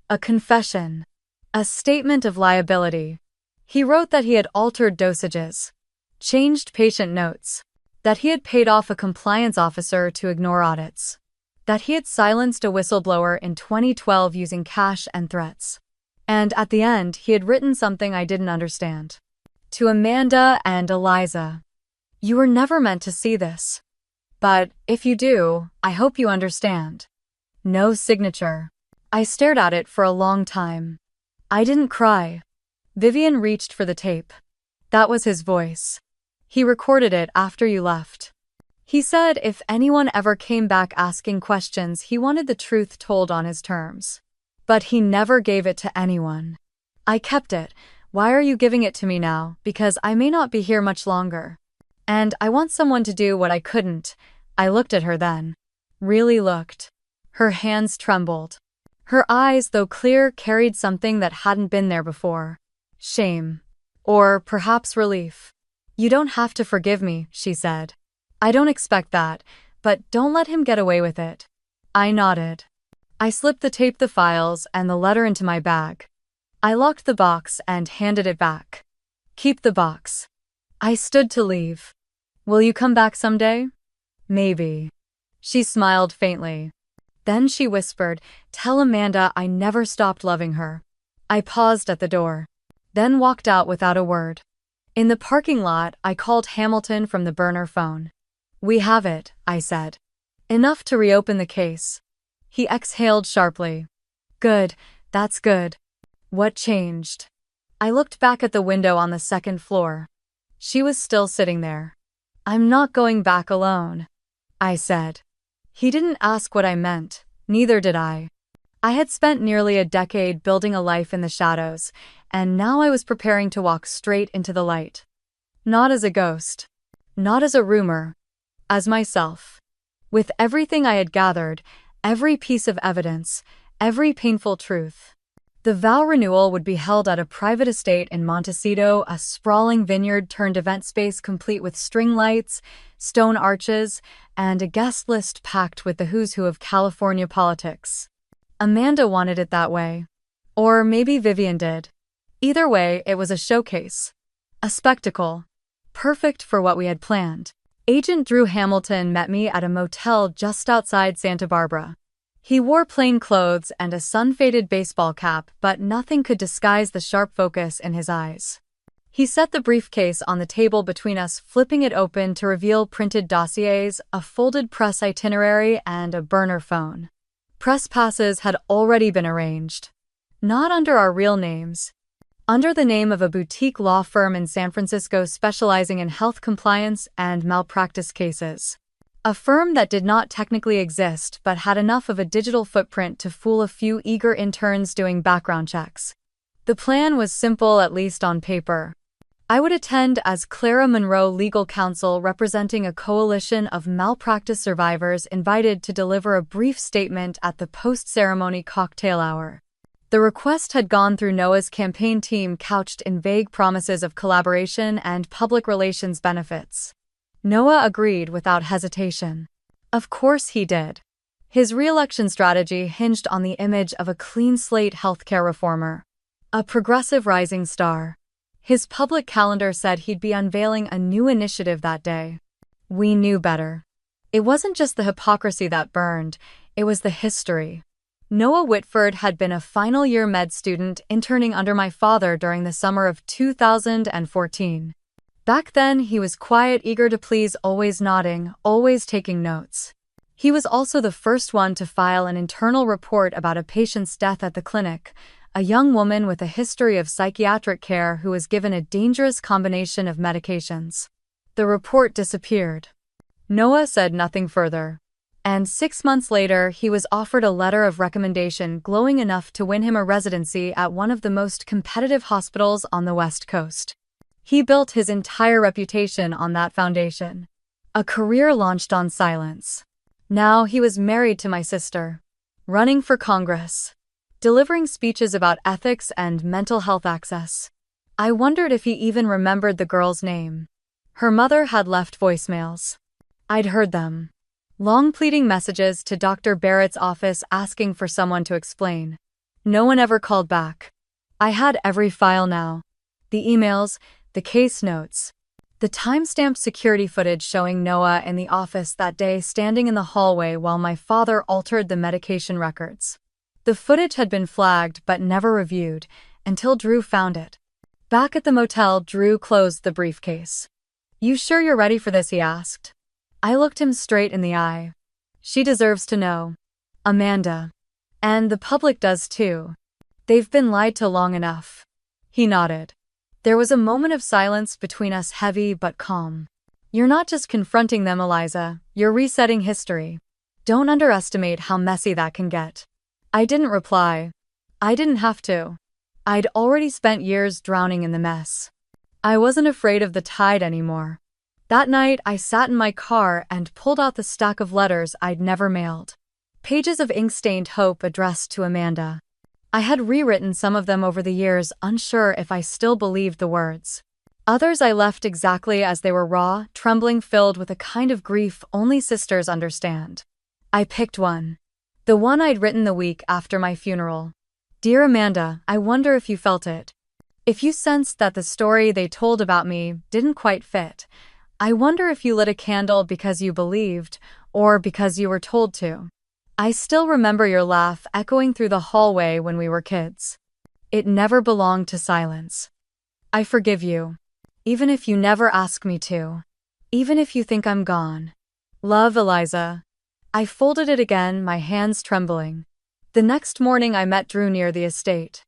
A confession. A statement of liability. He wrote that he had altered dosages. Changed patient notes. That he had paid off a compliance officer to ignore audits. That he had silenced a whistleblower in 2012 using cash and threats. And at the end, he had written something I didn't understand. To Amanda and Eliza. You were never meant to see this. But, if you do, I hope you understand. No signature. I stared at it for a long time. I didn't cry. Vivian reached for the tape. That was his voice. He recorded it after you left. He said if anyone ever came back asking questions, he wanted the truth told on his terms. But he never gave it to anyone. I kept it. Why are you giving it to me now? Because I may not be here much longer. And I want someone to do what I couldn't. I looked at her then. Really looked. Her hands trembled. Her eyes, though clear, carried something that hadn't been there before. Shame. Or perhaps relief. You don't have to forgive me, she said. I don't expect that, but don't let him get away with it. I nodded. I slipped the tape, the files, and the letter into my bag. I locked the box and handed it back. Keep the box. I stood to leave. Will you come back someday? Maybe. She smiled faintly. Then she whispered, tell Amanda I never stopped loving her. I paused at the door. Then walked out without a word. In the parking lot, I called Hamilton from the burner phone. We have it, I said. Enough to reopen the case. He exhaled sharply. Good, that's good. What changed? I looked back at the window on the 2nd floor. She was still sitting there. I'm not going back alone, I said. He didn't ask what I meant, neither did I. I had spent nearly a decade building a life in the shadows, and now I was preparing to walk straight into the light. Not as a ghost. Not as a rumor. As myself. With everything I had gathered, every piece of evidence, every painful truth. The vow renewal would be held at a private estate in Montecito, a sprawling vineyard-turned-event space complete with string lights, stone arches, and a guest list packed with the who's who of California politics. Amanda wanted it that way. Or maybe Vivian did. Either way, it was a showcase. A spectacle. Perfect for what we had planned. Agent Drew Hamilton met me at a motel just outside Santa Barbara. He wore plain clothes and a sun-faded baseball cap, but nothing could disguise the sharp focus in his eyes. He set the briefcase on the table between us, flipping it open to reveal printed dossiers, a folded press itinerary, and a burner phone. Press passes had already been arranged. Not under our real names. Under the name of a boutique law firm in San Francisco specializing in health compliance and malpractice cases. A firm that did not technically exist but had enough of a digital footprint to fool a few eager interns doing background checks. The plan was simple, at least on paper. I would attend as Clara Monroe, legal counsel representing a coalition of malpractice survivors invited to deliver a brief statement at the post-ceremony cocktail hour. The request had gone through Noah's campaign team, couched in vague promises of collaboration and public relations benefits. Noah agreed without hesitation. Of course he did. His re-election strategy hinged on the image of a clean-slate healthcare reformer. A progressive rising star. His public calendar said he'd be unveiling a new initiative that day. We knew better. It wasn't just the hypocrisy that burned, it was the history. Noah Whitford had been a final-year med student interning under my father during the summer of 2014. Back then, he was quiet, eager to please, always nodding, always taking notes. He was also the first one to file an internal report about a patient's death at the clinic, a young woman with a history of psychiatric care who was given a dangerous combination of medications. The report disappeared. Noah said nothing further. And 6 months later, he was offered a letter of recommendation glowing enough to win him a residency at one of the most competitive hospitals on the West Coast. He built his entire reputation on that foundation. A career launched on silence. Now he was married to my sister, running for Congress, delivering speeches about ethics and mental health access. I wondered if he even remembered the girl's name. Her mother had left voicemails. I'd heard them. Long pleading messages to Dr. Barrett's office asking for someone to explain. No one ever called back. I had every file now. The emails, the case notes, the time-stamped security footage showing Noah in the office that day standing in the hallway while my father altered the medication records. The footage had been flagged but never reviewed until Drew found it. Back at the motel, Drew closed the briefcase. "You sure you're ready for this?" he asked. I looked him straight in the eye. "She deserves to know. Amanda. And the public does too. They've been lied to long enough." He nodded. There was a moment of silence between us, heavy but calm. "You're not just confronting them, Eliza. You're resetting history. Don't underestimate how messy that can get." I didn't reply. I didn't have to. I'd already spent years drowning in the mess. I wasn't afraid of the tide anymore. That night, I sat in my car and pulled out the stack of letters I'd never mailed. Pages of ink-stained hope addressed to Amanda. I had rewritten some of them over the years, unsure if I still believed the words. Others I left exactly as they were, raw, trembling, filled with a kind of grief only sisters understand. I picked one. The one I'd written the week after my funeral. "Dear Amanda, I wonder if you felt it. If you sensed that the story they told about me didn't quite fit. I wonder if you lit a candle because you believed, or because you were told to. I still remember your laugh echoing through the hallway when we were kids. It never belonged to silence. I forgive you. Even if you never ask me to. Even if you think I'm gone. Love, Eliza." I folded it again, my hands trembling. The next morning I met Drew near the estate.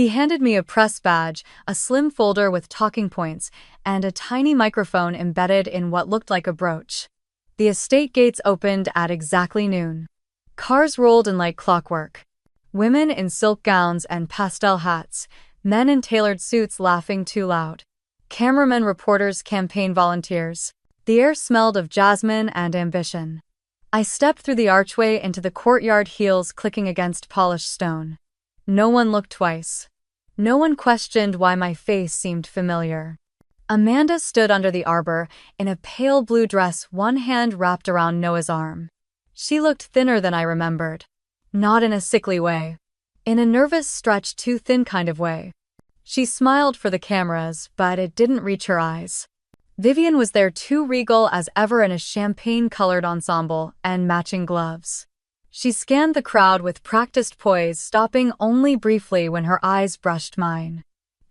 He handed me a press badge, a slim folder with talking points, and a tiny microphone embedded in what looked like a brooch. The estate gates opened at exactly noon. Cars rolled in like clockwork. Women in silk gowns and pastel hats, men in tailored suits laughing too loud. Cameramen, reporters, campaign volunteers. The air smelled of jasmine and ambition. I stepped through the archway into the courtyard, heels clicking against polished stone. No one looked twice. No one questioned why my face seemed familiar. Amanda stood under the arbor, in a pale blue dress, one hand wrapped around Noah's arm. She looked thinner than I remembered. Not in a sickly way. In a nervous, stretched, too thin kind of way. She smiled for the cameras, but it didn't reach her eyes. Vivian was there too, regal as ever in a champagne-colored ensemble and matching gloves. She scanned the crowd with practiced poise, stopping only briefly when her eyes brushed mine.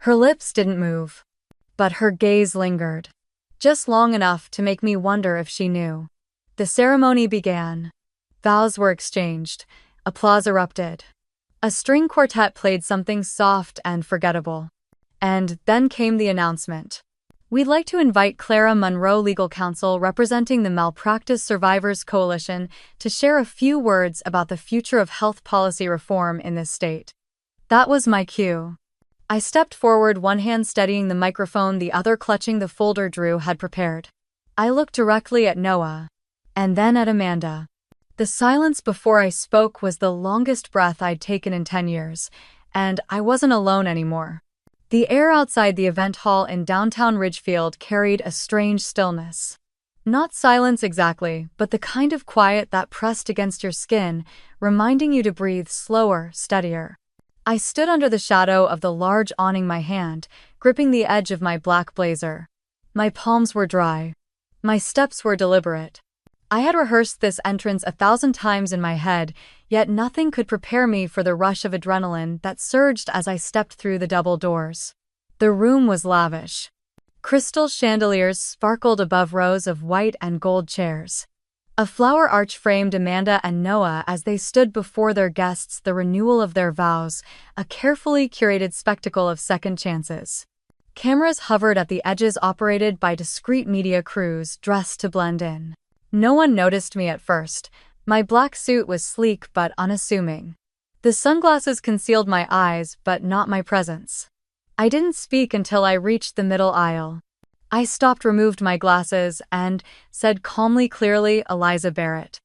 Her lips didn't move, but her gaze lingered, just long enough to make me wonder if she knew. The ceremony began. Vows were exchanged. Applause erupted. A string quartet played something soft and forgettable. And then came the announcement. "We'd like to invite Clara Monroe, legal counsel representing the Malpractice Survivors Coalition, to share a few words about the future of health policy reform in this state." That was my cue. I stepped forward, one hand steadying the microphone, the other clutching the folder Drew had prepared. I looked directly at Noah, and then at Amanda. The silence before I spoke was the longest breath I'd taken in 10 years, and I wasn't alone anymore. The air outside the event hall in downtown Ridgefield carried a strange stillness. Not silence exactly, but the kind of quiet that pressed against your skin, reminding you to breathe slower, steadier. I stood under the shadow of the large awning, my hand gripping the edge of my black blazer. My palms were dry. My steps were deliberate. I had rehearsed this entrance 1,000 times in my head, yet nothing could prepare me for the rush of adrenaline that surged as I stepped through the double doors. The room was lavish. Crystal chandeliers sparkled above rows of white and gold chairs. A flower arch framed Amanda and Noah as they stood before their guests, the renewal of their vows, a carefully curated spectacle of second chances. Cameras hovered at the edges, operated by discreet media crews dressed to blend in. No one noticed me at first. My black suit was sleek but unassuming. The sunglasses concealed my eyes, but not my presence. I didn't speak until I reached the middle aisle. I stopped, removed my glasses, and said calmly, clearly, "Eliza Barrett."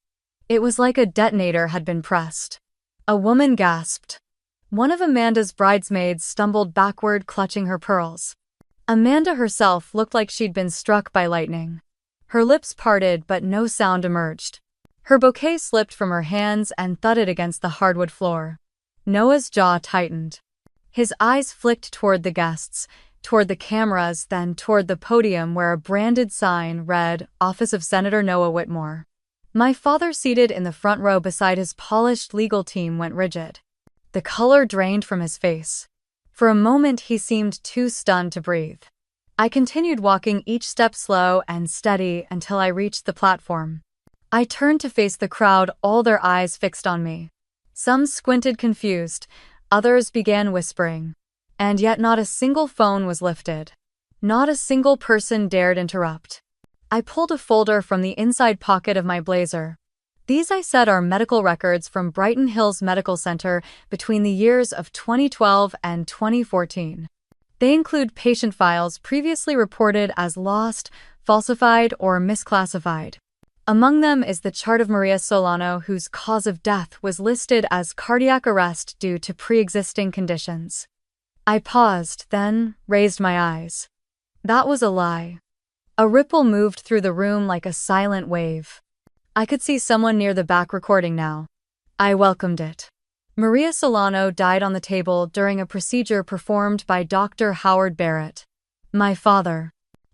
It was like a detonator had been pressed. A woman gasped. One of Amanda's bridesmaids stumbled backward, clutching her pearls. Amanda herself looked like she'd been struck by lightning. Her lips parted, but no sound emerged. Her bouquet slipped from her hands and thudded against the hardwood floor. Noah's jaw tightened. His eyes flicked toward the guests, toward the cameras, then toward the podium where a branded sign read, "Office of Senator Noah Whitmore." My father, seated in the front row beside his polished legal team, went rigid. The color drained from his face. For a moment he seemed too stunned to breathe. I continued walking, each step slow and steady, until I reached the platform. I turned to face the crowd, all their eyes fixed on me. Some squinted confused, others began whispering. And yet not a single phone was lifted. Not a single person dared interrupt. I pulled a folder from the inside pocket of my blazer. "These," I said, "are medical records from Brighton Hills Medical Center between the years of 2012 and 2014. They include patient files previously reported as lost, falsified, or misclassified. Among them is the chart of Maria Solano, whose cause of death was listed as cardiac arrest due to pre-existing conditions." I paused, then raised my eyes. That was a lie. A ripple moved through the room like a silent wave. I could see someone near the back recording now. I welcomed it. Maria Solano died on the table during a procedure performed by Dr. Howard Barrett. My father.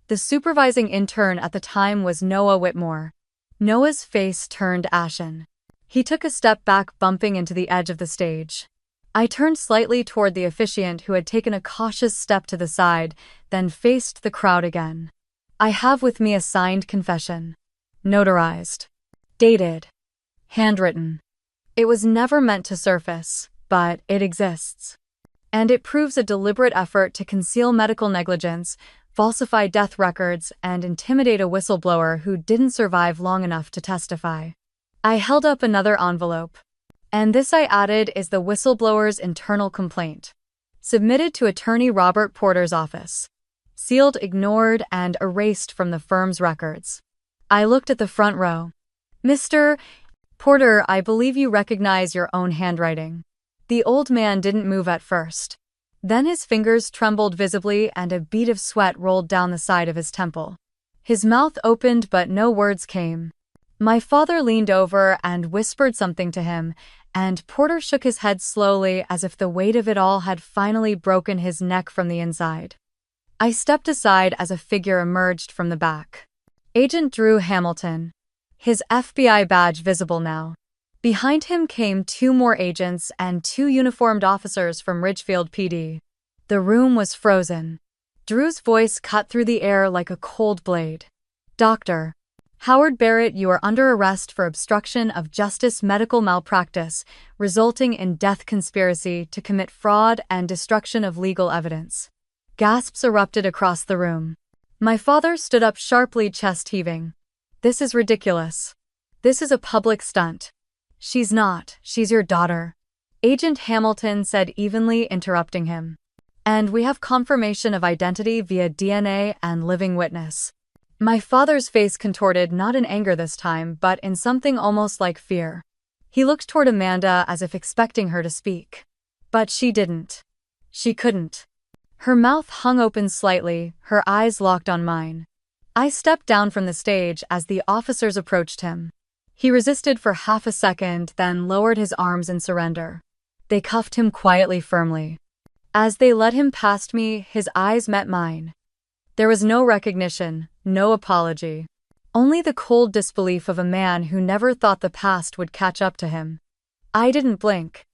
The supervising intern at the time was Noah Whitmore. Noah's face turned ashen. He took a step back, bumping into the edge of the stage. I turned slightly toward the officiant, who had taken a cautious step to the side, then faced the crowd again. "I have with me a signed confession. Notarized. Dated. Handwritten. It was never meant to surface, but it exists. And it proves a deliberate effort to conceal medical negligence, falsify death records, and intimidate a whistleblower who didn't survive long enough to testify." I held up another envelope. "And this," I added, "is the whistleblower's internal complaint. Submitted to Attorney Robert Porter's office. Sealed, ignored, and erased from the firm's records." I looked at the front row. "Mr. Porter, I believe you recognize your own handwriting." The old man didn't move at first. Then his fingers trembled visibly and a bead of sweat rolled down the side of his temple. His mouth opened, but no words came. My father leaned over and whispered something to him, and Porter shook his head slowly, as if the weight of it all had finally broken his neck from the inside. I stepped aside as a figure emerged from the back. Agent Drew Hamilton. His FBI badge visible now. Behind him came two more agents and two uniformed officers from Ridgefield PD. The room was frozen. Drew's voice cut through the air like a cold blade. "Dr. Howard Barrett, you are under arrest for obstruction of justice, medical malpractice, resulting in death, conspiracy to commit fraud, and destruction of legal evidence." Gasps erupted across the room. My father stood up sharply, chest heaving. "This is ridiculous. This is a public stunt." "She's not. She's your daughter," Agent Hamilton said evenly, interrupting him. "And we have confirmation of identity via DNA and living witness." My father's face contorted, not in anger this time, but in something almost like fear. He looked toward Amanda as if expecting her to speak. But she didn't. She couldn't. Her mouth hung open slightly, her eyes locked on mine. I stepped down from the stage as the officers approached him. He resisted for half a second, then lowered his arms in surrender. They cuffed him quietly, firmly. As they led him past me, his eyes met mine. There was no recognition, no apology. Only the cold disbelief of a man who never thought the past would catch up to him. I didn't blink.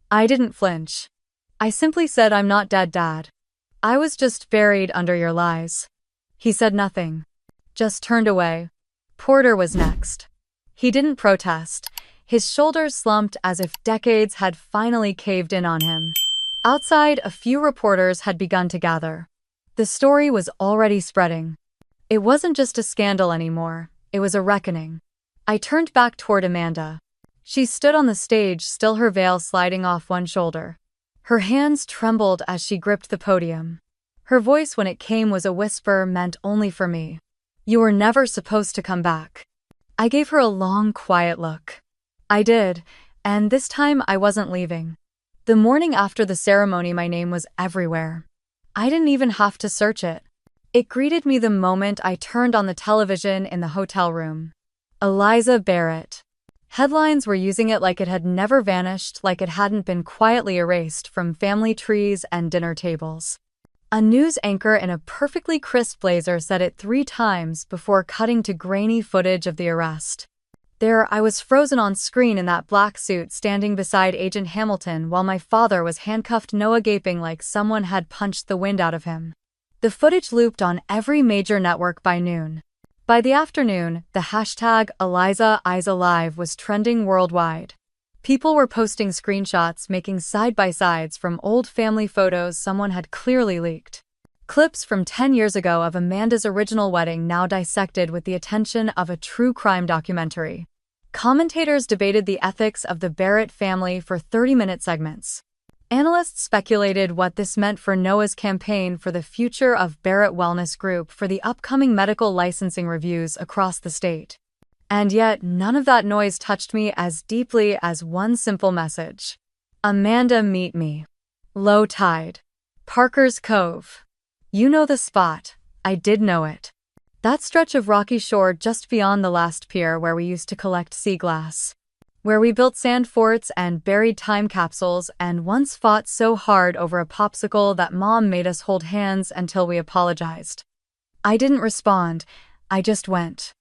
I didn't flinch. I simply said, "I'm not dead, Dad. I was just buried under your lies." He said nothing. Just turned away. Porter was next. He didn't protest. His shoulders slumped as if decades had finally caved in on him. Outside, a few reporters had begun to gather. The story was already spreading. It wasn't just a scandal anymore, it was a reckoning. I turned back toward Amanda. She stood on the stage, still her veil sliding off one shoulder. Her hands trembled as she gripped the podium. Her voice, when it came, was a whisper meant only for me. "You were never supposed to come back." I gave her a long, quiet look. I did, and this time I wasn't leaving. The morning after the ceremony, my name was everywhere. I didn't even have to search it. It greeted me the moment I turned on the television in the hotel room. Eliza Barrett. Headlines were using it like it had never vanished, like it hadn't been quietly erased from family trees and dinner tables. A news anchor in a perfectly crisp blazer said it 3 times before cutting to grainy footage of the arrest. There, I was frozen on screen in that black suit, standing beside Agent Hamilton while my father was handcuffed, Noah gaping like someone had punched the wind out of him. The footage looped on every major network by noon. By the afternoon, the hashtag #ElizaIsAlive was trending worldwide. People were posting screenshots, making side-by-sides from old family photos someone had clearly leaked. Clips from 10 years ago of Amanda's original wedding, now dissected with the attention of a true crime documentary. Commentators debated the ethics of the Barrett family for 30-minute segments. Analysts speculated what this meant for Noah's campaign, for the future of Barrett Wellness Group, for the upcoming medical licensing reviews across the state. And yet, none of that noise touched me as deeply as one simple message. "Amanda, meet me. Low tide. Parker's Cove. You know the spot." I did know it. That stretch of rocky shore just beyond the last pier where we used to collect sea glass. Where we built sand forts and buried time capsules, and once fought so hard over a popsicle that Mom made us hold hands until we apologized. I didn't respond, I just went.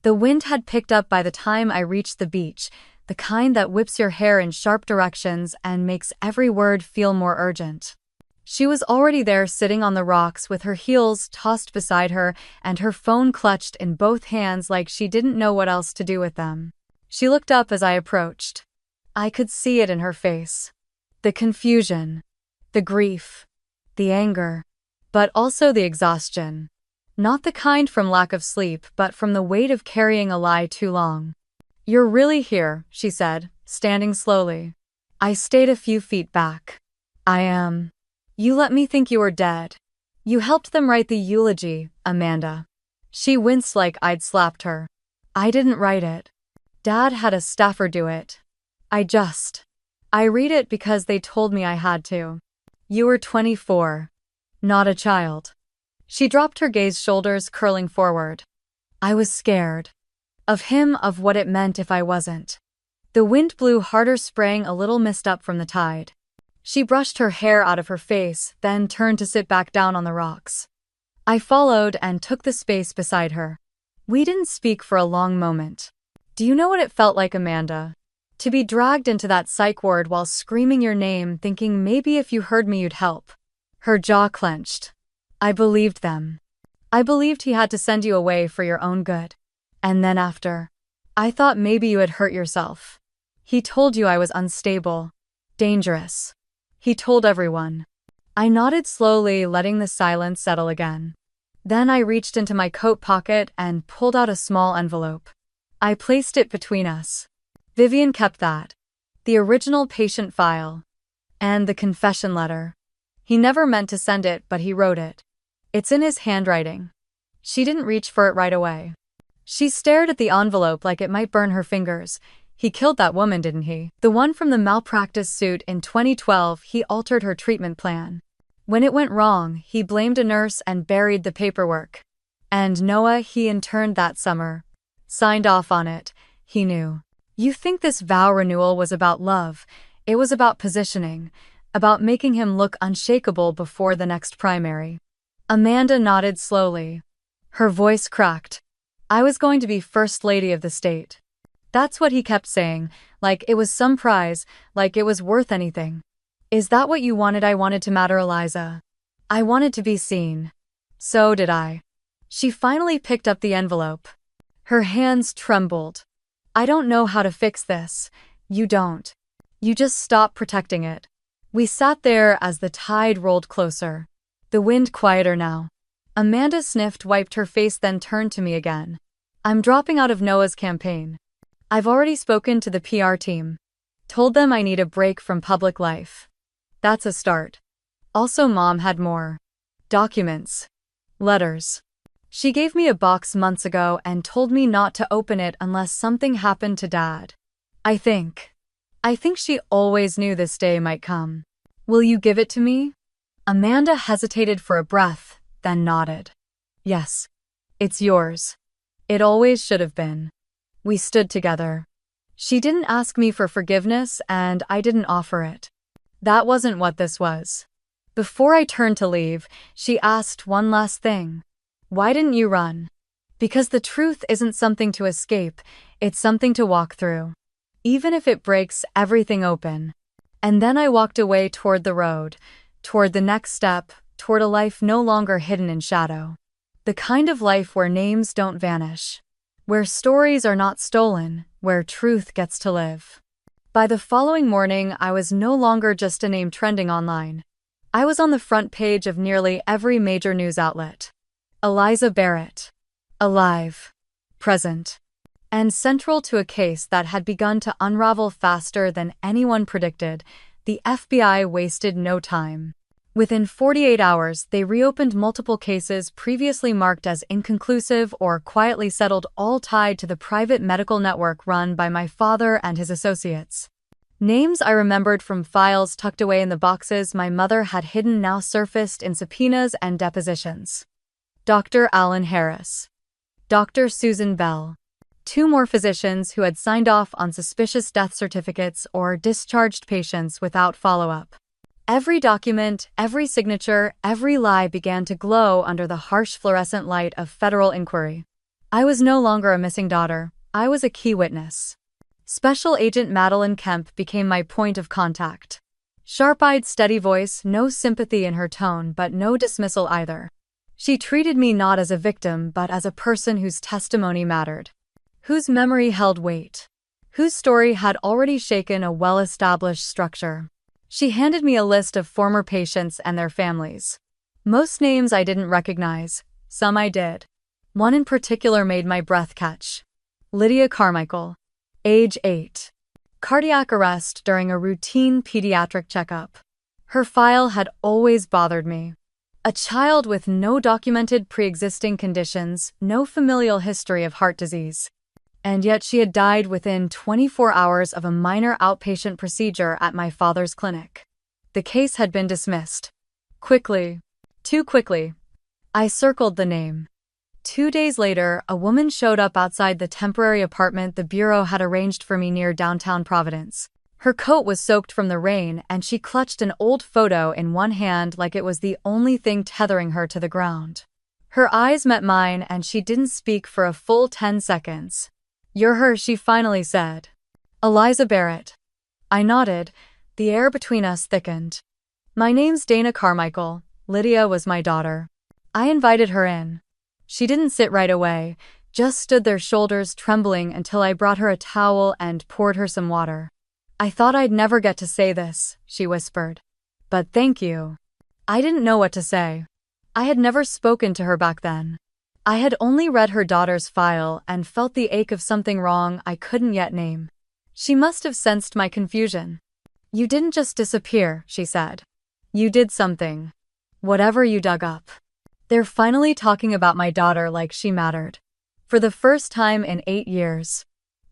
The wind had picked up by the time I reached the beach, the kind that whips your hair in sharp directions and makes every word feel more urgent. She was already there, sitting on the rocks with her heels tossed beside her and her phone clutched in both hands like she didn't know what else to do with them. She looked up as I approached. I could see it in her face. The confusion, the grief, the anger, but also the exhaustion. Not the kind from lack of sleep, but from the weight of carrying a lie too long. "You're really here," she said, standing slowly. I stayed a few feet back. "I am. You let me think you were dead. You helped them write the eulogy, Amanda." She winced like I'd slapped her. "I didn't write it. Dad had a staffer do it. I read it because they told me I had to. You were 24. Not a child." She dropped her gaze, shoulders curling forward. I was scared. Of him, of what it meant if I wasn't. The wind blew harder, spraying a little mist up from the tide. She brushed her hair out of her face, then turned to sit back down on the rocks. I followed and took the space beside her. We didn't speak for a long moment. "Do you know what it felt like, Amanda? To be dragged into that psych ward while screaming your name, thinking maybe if you heard me you'd help." Her jaw clenched. I believed them. I believed he had to send you away for your own good. And then after, I thought maybe you had hurt yourself. He told you I was unstable, dangerous. He told everyone. I nodded slowly, letting the silence settle again. Then I reached into my coat pocket and pulled out a small envelope. I placed it between us. Vivian kept that. The original patient file. And the confession letter. He never meant to send it, but he wrote it. It's in his handwriting. She didn't reach for it right away. She stared at the envelope like it might burn her fingers. He killed that woman, didn't he? The one from the malpractice suit in 2012. He altered her treatment plan. When it went wrong, he blamed a nurse and buried the paperwork. And Noah, he interned that summer. Signed off on it. He knew. You think this vow renewal was about love? It was about positioning. About making him look unshakable before the next primary. Amanda nodded slowly. Her voice cracked. I was going to be First Lady of the state. That's what he kept saying, like it was some prize, like it was worth anything. Is that what you wanted? I wanted to matter, Eliza. I wanted to be seen. So did I. She finally picked up the envelope. Her hands trembled. I don't know how to fix this. You don't. You just stop protecting it. We sat there as the tide rolled closer. The wind quieter now. Amanda sniffed, wiped her face, then turned to me again. I'm dropping out of Noah's campaign. I've already spoken to the PR team. Told them I need a break from public life. That's a start. Also, Mom had more. Documents. Letters. She gave me a box months ago and told me not to open it unless something happened to Dad. I think she always knew this day might come. Will you give it to me? Amanda hesitated for a breath, then nodded. Yes. It's yours. It always should have been. We stood together. She didn't ask me for forgiveness, and I didn't offer it. That wasn't what this was. Before I turned to leave, she asked one last thing. Why didn't you run? Because the truth isn't something to escape, it's something to walk through. Even if it breaks everything open. And then I walked away toward the road, toward the next step, toward a life no longer hidden in shadow. The kind of life where names don't vanish. Where stories are not stolen, where truth gets to live. By the following morning, I was no longer just a name trending online. I was on the front page of nearly every major news outlet. Eliza Barrett. Alive. Present. And central to a case that had begun to unravel faster than anyone predicted, the FBI wasted no time. Within 48 hours, they reopened multiple cases previously marked as inconclusive or quietly settled, all tied to the private medical network run by my father and his associates. Names I remembered from files tucked away in the boxes my mother had hidden now surfaced in subpoenas and depositions. Dr. Alan Harris. Dr. Susan Bell. Two more physicians who had signed off on suspicious death certificates or discharged patients without follow-up. Every document, every signature, every lie began to glow under the harsh fluorescent light of federal inquiry. I was no longer a missing daughter, I was a key witness. Special Agent Madeline Kemp became my point of contact. Sharp-eyed, steady voice, no sympathy in her tone but no dismissal either. She treated me not as a victim but as a person whose testimony mattered. Whose memory held weight. Whose story had already shaken a well-established structure. She handed me a list of former patients and their families. Most names I didn't recognize, some I did. One in particular made my breath catch. Lydia Carmichael. Age 8. Cardiac arrest during a routine pediatric checkup. Her file had always bothered me. A child with no documented pre-existing conditions, no familial history of heart disease. And yet she had died within 24 hours of a minor outpatient procedure at my father's clinic. The case had been dismissed. Quickly. Too quickly. I circled the name. 2 days later, a woman showed up outside the temporary apartment the Bureau had arranged for me near downtown Providence. Her coat was soaked from the rain, and she clutched an old photo in one hand like it was the only thing tethering her to the ground. Her eyes met mine, and she didn't speak for a full 10 seconds. You're her, she finally said. Eliza Barrett. I nodded. The air between us thickened. My name's Dana Carmichael. Lydia was my daughter. I invited her in. She didn't sit right away, just stood there, shoulders trembling, until I brought her a towel and poured her some water. I thought I'd never get to say this, she whispered. But thank you. I didn't know what to say. I had never spoken to her back then. I had only read her daughter's file and felt the ache of something wrong I couldn't yet name. She must have sensed my confusion. You didn't just disappear, she said. You did something. Whatever you dug up. They're finally talking about my daughter like she mattered. For the first time in 8 years.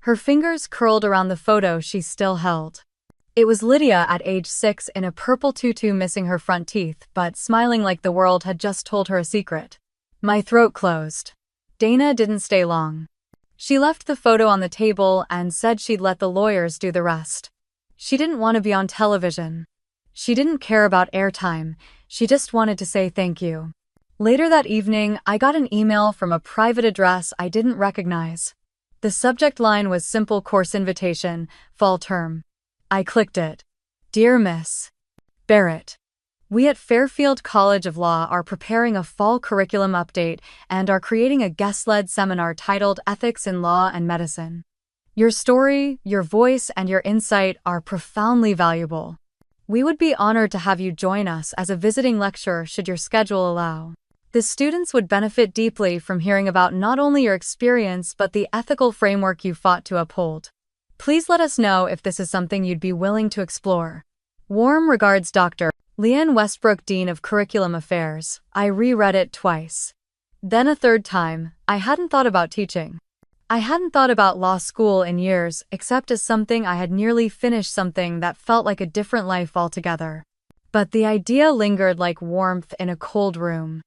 Her fingers curled around the photo she still held. It was Lydia at age 6 in a purple tutu, missing her front teeth but smiling like the world had just told her a secret. My throat closed. Dana didn't stay long. She left the photo on the table and said she'd let the lawyers do the rest. She didn't want to be on television. She didn't care about airtime, she just wanted to say thank you. Later that evening, I got an email from a private address I didn't recognize. The subject line was simple course invitation, fall term. I clicked it. Dear Miss Barrett, we at Fairfield College of Law are preparing a fall curriculum update and are creating a guest-led seminar titled Ethics in Law and Medicine. Your story, your voice, and your insight are profoundly valuable. We would be honored to have you join us as a visiting lecturer should your schedule allow. The students would benefit deeply from hearing about not only your experience but the ethical framework you fought to uphold. Please let us know if this is something you'd be willing to explore. Warm regards, Dr. Leanne Westbrook, Dean of Curriculum Affairs. I reread it twice. Then a third time. I hadn't thought about teaching. I hadn't thought about law school in years, except as something I had nearly finished, something that felt like a different life altogether. But the idea lingered like warmth in a cold room.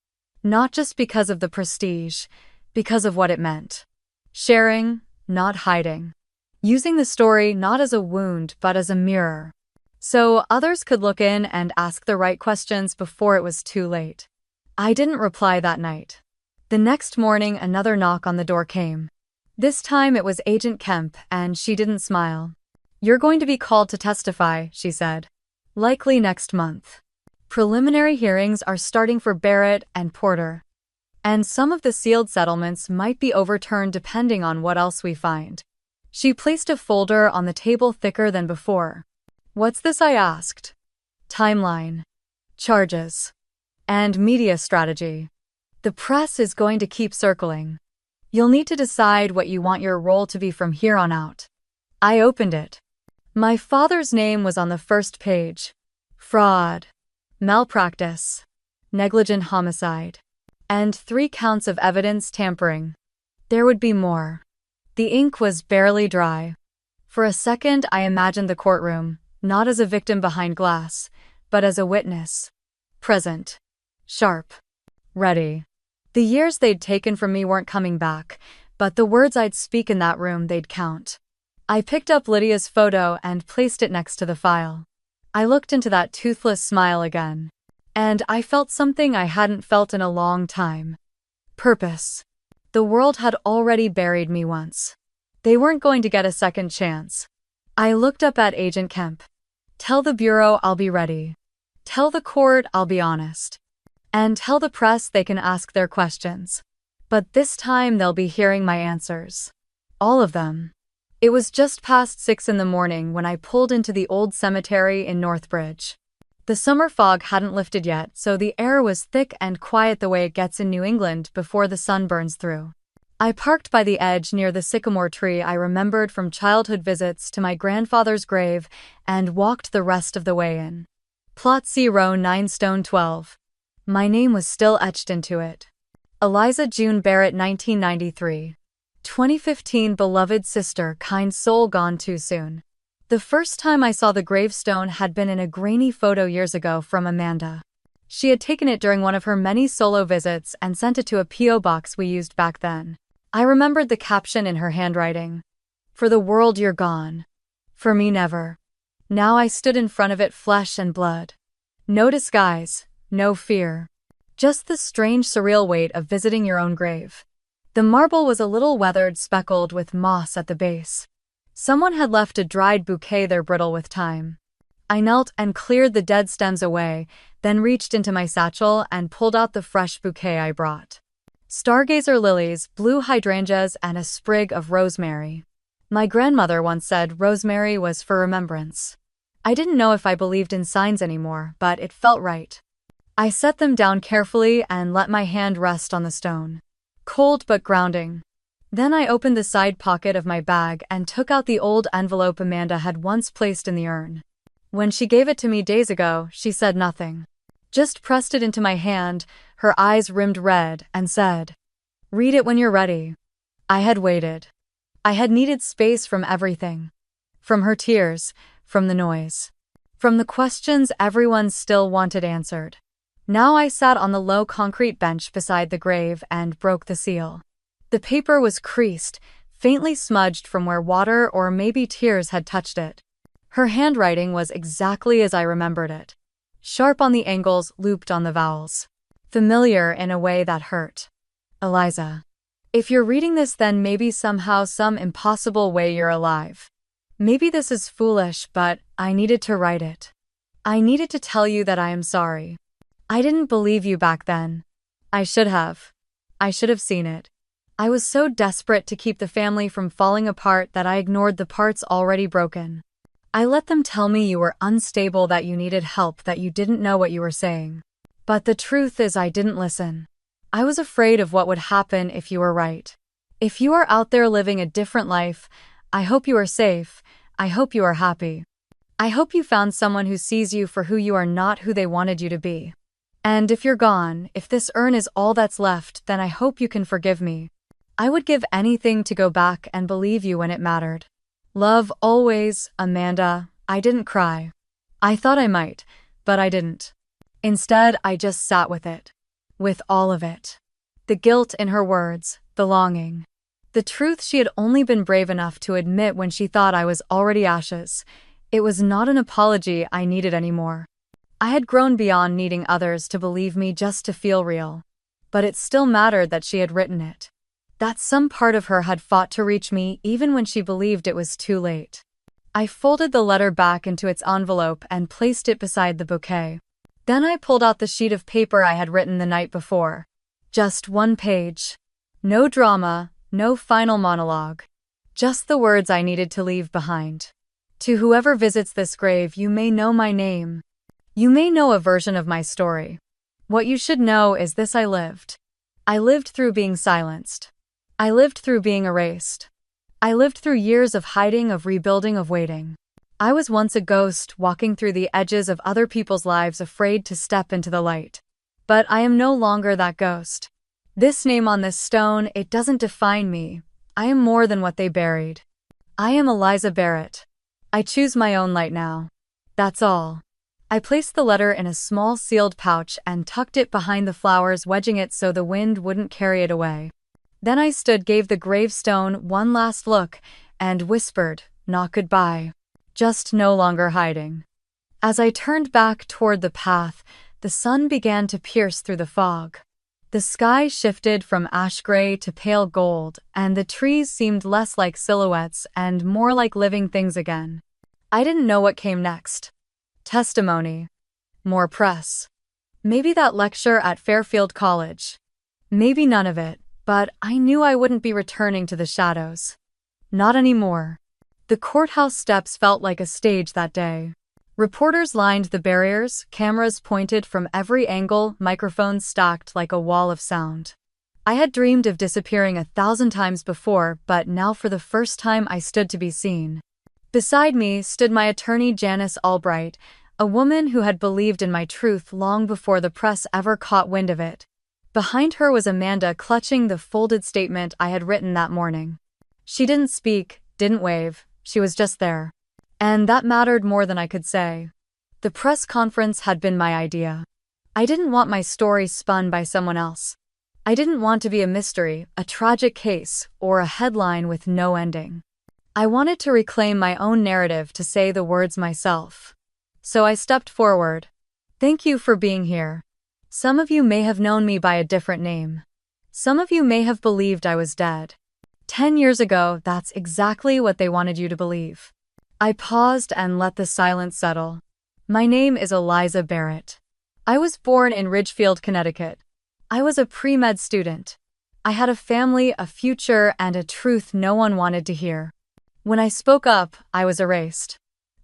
Not just because of the prestige, because of what it meant. Sharing, not hiding. Using the story not as a wound but as a mirror. So others could look in and ask the right questions before it was too late. I didn't reply that night. The next morning, another knock on the door came. This time it was Agent Kemp, and she didn't smile. You're going to be called to testify, she said. Likely next month. Preliminary hearings are starting for Barrett and Porter. And some of the sealed settlements might be overturned depending on what else we find. She placed a folder on the table thicker than before. What's this? I asked. Timeline. Charges. And media strategy. The press is going to keep circling. You'll need to decide what you want your role to be from here on out. I opened it. My father's name was on the first page. Fraud. Malpractice. Negligent homicide. And 3 counts of evidence tampering. There would be more. The ink was barely dry. For a second I imagined the courtroom, not as a victim behind glass, but as a witness. Present. Sharp. Ready. The years they'd taken from me weren't coming back, but the words I'd speak in that room, they'd count. I picked up Lydia's photo and placed it next to the file. I looked into that toothless smile again. And I felt something I hadn't felt in a long time. Purpose. The world had already buried me once. They weren't going to get a second chance. I looked up at Agent Kemp. Tell the Bureau I'll be ready. Tell the court I'll be honest. And tell the press they can ask their questions. But this time they'll be hearing my answers. All of them. It was just past 6 in the morning when I pulled into the old cemetery in Northbridge. The summer fog hadn't lifted yet, so the air was thick and quiet the way it gets in New England before the sun burns through. I parked by the edge near the sycamore tree I remembered from childhood visits to my grandfather's grave and walked the rest of the way in. Plot C, row 9, stone 12. My name was still etched into it. Eliza June Barrett, 1993. 2015, beloved sister, kind soul, gone too soon. The first time I saw the gravestone had been in a grainy photo years ago from Amanda. She had taken it during one of her many solo visits and sent it to a P.O. box we used back then. I remembered the caption in her handwriting. For the world you're gone. For me never. Now I stood in front of it, flesh and blood. No disguise, no fear. Just the strange surreal weight of visiting your own grave. The marble was a little weathered, speckled with moss at the base. Someone had left a dried bouquet there, brittle with time. I knelt and cleared the dead stems away, then reached into my satchel and pulled out the fresh bouquet I brought. Stargazer lilies, blue hydrangeas, and a sprig of rosemary. My grandmother once said rosemary was for remembrance. I didn't know if I believed in signs anymore, but it felt right. I set them down carefully and let my hand rest on the stone. Cold but grounding. Then I opened the side pocket of my bag and took out the old envelope Amanda had once placed in the urn. When she gave it to me days ago, she said nothing. Just pressed it into my hand, her eyes rimmed red, and said, "Read it when you're ready." I had waited. I had needed space from everything. From her tears, from the noise. From the questions everyone still wanted answered. Now I sat on the low concrete bench beside the grave and broke the seal. The paper was creased, faintly smudged from where water or maybe tears had touched it. Her handwriting was exactly as I remembered it. Sharp on the angles, looped on the vowels. familiar in a way that hurt. Eliza. If you're reading this, then maybe somehow, some impossible way you're alive. Maybe this is foolish, but I needed to write it. I needed to tell you that I am sorry. I didn't believe you back then. I should have. I should have seen it. I was so desperate to keep the family from falling apart that I ignored the parts already broken. I let them tell me you were unstable, that you needed help, that you didn't know what you were saying. But the truth is, I didn't listen. I was afraid of what would happen if you were right. If you are out there living a different life, I hope you are safe. I hope you are happy. I hope you found someone who sees you for who you are, not who they wanted you to be. And if you're gone, if this urn is all that's left, then I hope you can forgive me. I would give anything to go back and believe you when it mattered. Love always, Amanda. I didn't cry. I thought I might, but I didn't. Instead, I just sat with it. With all of it. The guilt in her words, the longing. The truth she had only been brave enough to admit when she thought I was already ashes. It was not an apology I needed anymore. I had grown beyond needing others to believe me just to feel real. But it still mattered that she had written it. That some part of her had fought to reach me even when she believed it was too late. I folded the letter back into its envelope and placed it beside the bouquet. Then I pulled out the sheet of paper I had written the night before. Just one page. No drama, no final monologue. Just the words I needed to leave behind. To whoever visits this grave, you may know my name. You may know a version of my story. What you should know is this: I lived. I lived through being silenced. I lived through being erased. I lived through years of hiding, of rebuilding, of waiting. I was once a ghost walking through the edges of other people's lives, afraid to step into the light. But I am no longer that ghost. This name on this stone, it doesn't define me. I am more than what they buried. I am Eliza Barrett. I choose my own light now. That's all. I placed the letter in a small sealed pouch and tucked it behind the flowers, wedging it so the wind wouldn't carry it away. Then I stood, gave the gravestone one last look, and whispered, not goodbye. Just no longer hiding. As I turned back toward the path, the sun began to pierce through the fog. The sky shifted from ash gray to pale gold, and the trees seemed less like silhouettes and more like living things again. I didn't know what came next. Testimony. More press. Maybe that lecture at Fairfield College. Maybe none of it, but I knew I wouldn't be returning to the shadows. Not anymore. The courthouse steps felt like a stage that day. Reporters lined the barriers, cameras pointed from every angle, microphones stacked like a wall of sound. I had dreamed of disappearing 1,000 times before, but now for the first time I stood to be seen. Beside me stood my attorney, Janice Albright, a woman who had believed in my truth long before the press ever caught wind of it. Behind her was Amanda, clutching the folded statement I had written that morning. She didn't speak, didn't wave. She was just there. And that mattered more than I could say. The press conference had been my idea. I didn't want my story spun by someone else. I didn't want to be a mystery, a tragic case, or a headline with no ending. I wanted to reclaim my own narrative, to say the words myself. So I stepped forward. Thank you for being here. Some of you may have known me by a different name. Some of you may have believed I was dead. 10 years ago, that's exactly what they wanted you to believe. I paused and let the silence settle. My name is Eliza Barrett. I was born in Ridgefield, Connecticut. I was a pre-med student. I had a family, a future, and a truth no one wanted to hear. When I spoke up, I was erased.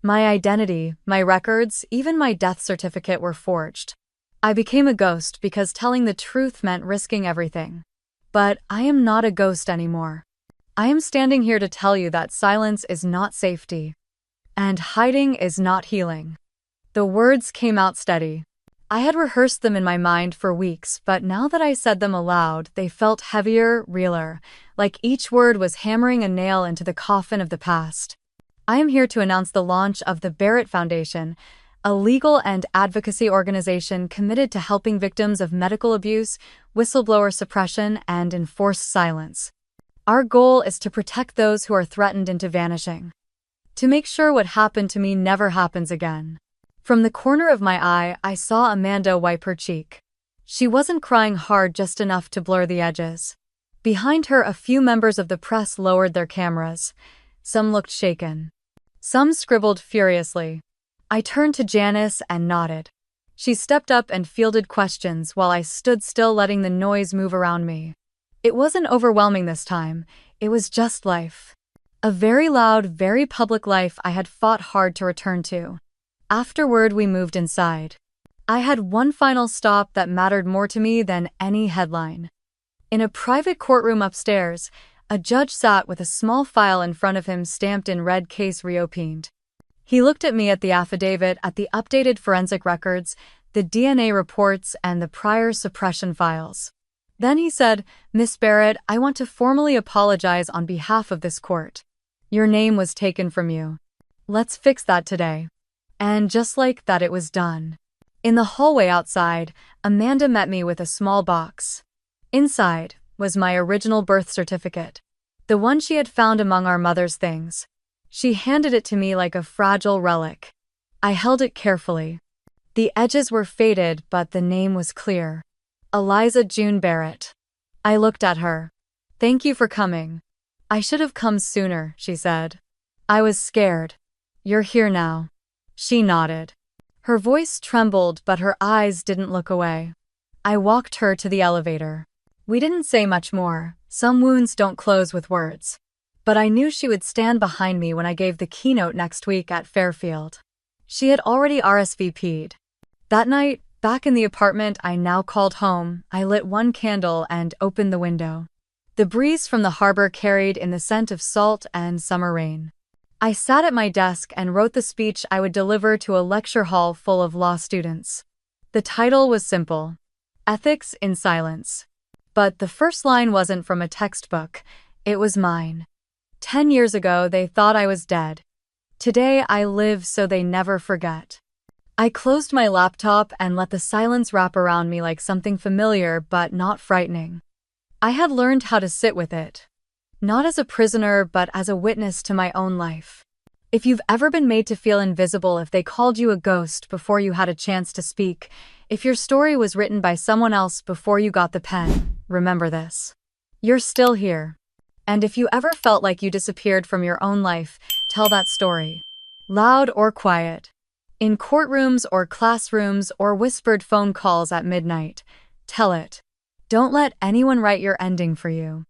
My identity, my records, even my death certificate were forged. I became a ghost because telling the truth meant risking everything. But I am not a ghost anymore. I am standing here to tell you that silence is not safety. And hiding is not healing. The words came out steady. I had rehearsed them in my mind for weeks, but now that I said them aloud, they felt heavier, realer, like each word was hammering a nail into the coffin of the past. I am here to announce the launch of the Barrett Foundation, a legal and advocacy organization committed to helping victims of medical abuse, whistleblower suppression, and enforced silence. Our goal is to protect those who are threatened into vanishing. To make sure what happened to me never happens again. From the corner of my eye, I saw Amanda wipe her cheek. She wasn't crying hard, just enough to blur the edges. Behind her, a few members of the press lowered their cameras. Some looked shaken. Some scribbled furiously. I turned to Janice and nodded. She stepped up and fielded questions while I stood still, letting the noise move around me. It wasn't overwhelming this time. It was just life. A very loud, very public life I had fought hard to return to. Afterward, we moved inside. I had one final stop that mattered more to me than any headline. In a private courtroom upstairs, a judge sat with a small file in front of him stamped in red, "Case reopened." He looked at me, at the affidavit, at the updated forensic records, the DNA reports, and the prior suppression files. Then he said, "Miss Barrett, I want to formally apologize on behalf of this court. Your name was taken from you. Let's fix that today." And just like that, it was done. In the hallway outside, Amanda met me with a small box. Inside was my original birth certificate, the one she had found among our mother's things. She handed it to me like a fragile relic. I held it carefully. The edges were faded, but the name was clear. Eliza June Barrett. I looked at her. "Thank you for coming." "I should have come sooner," she said. "I was scared." "You're here now." She nodded. Her voice trembled, but her eyes didn't look away. I walked her to the elevator. We didn't say much more. Some wounds don't close with words. But I knew she would stand behind me when I gave the keynote next week at Fairfield. She had already RSVP'd. That night, back in the apartment I now called home, I lit one candle and opened the window. The breeze from the harbor carried in the scent of salt and summer rain. I sat at my desk and wrote the speech I would deliver to a lecture hall full of law students. The title was simple: Ethics in Silence. But the first line wasn't from a textbook, it was mine. 10 years ago, they thought I was dead. Today, I live so they never forget. I closed my laptop and let the silence wrap around me like something familiar but not frightening. I had learned how to sit with it. Not as a prisoner, but as a witness to my own life. If you've ever been made to feel invisible, if they called you a ghost before you had a chance to speak, if your story was written by someone else before you got the pen, remember this. You're still here. And if you ever felt like you disappeared from your own life, tell that story. Loud or quiet. In courtrooms or classrooms or whispered phone calls at midnight. Tell it. Don't let anyone write your ending for you.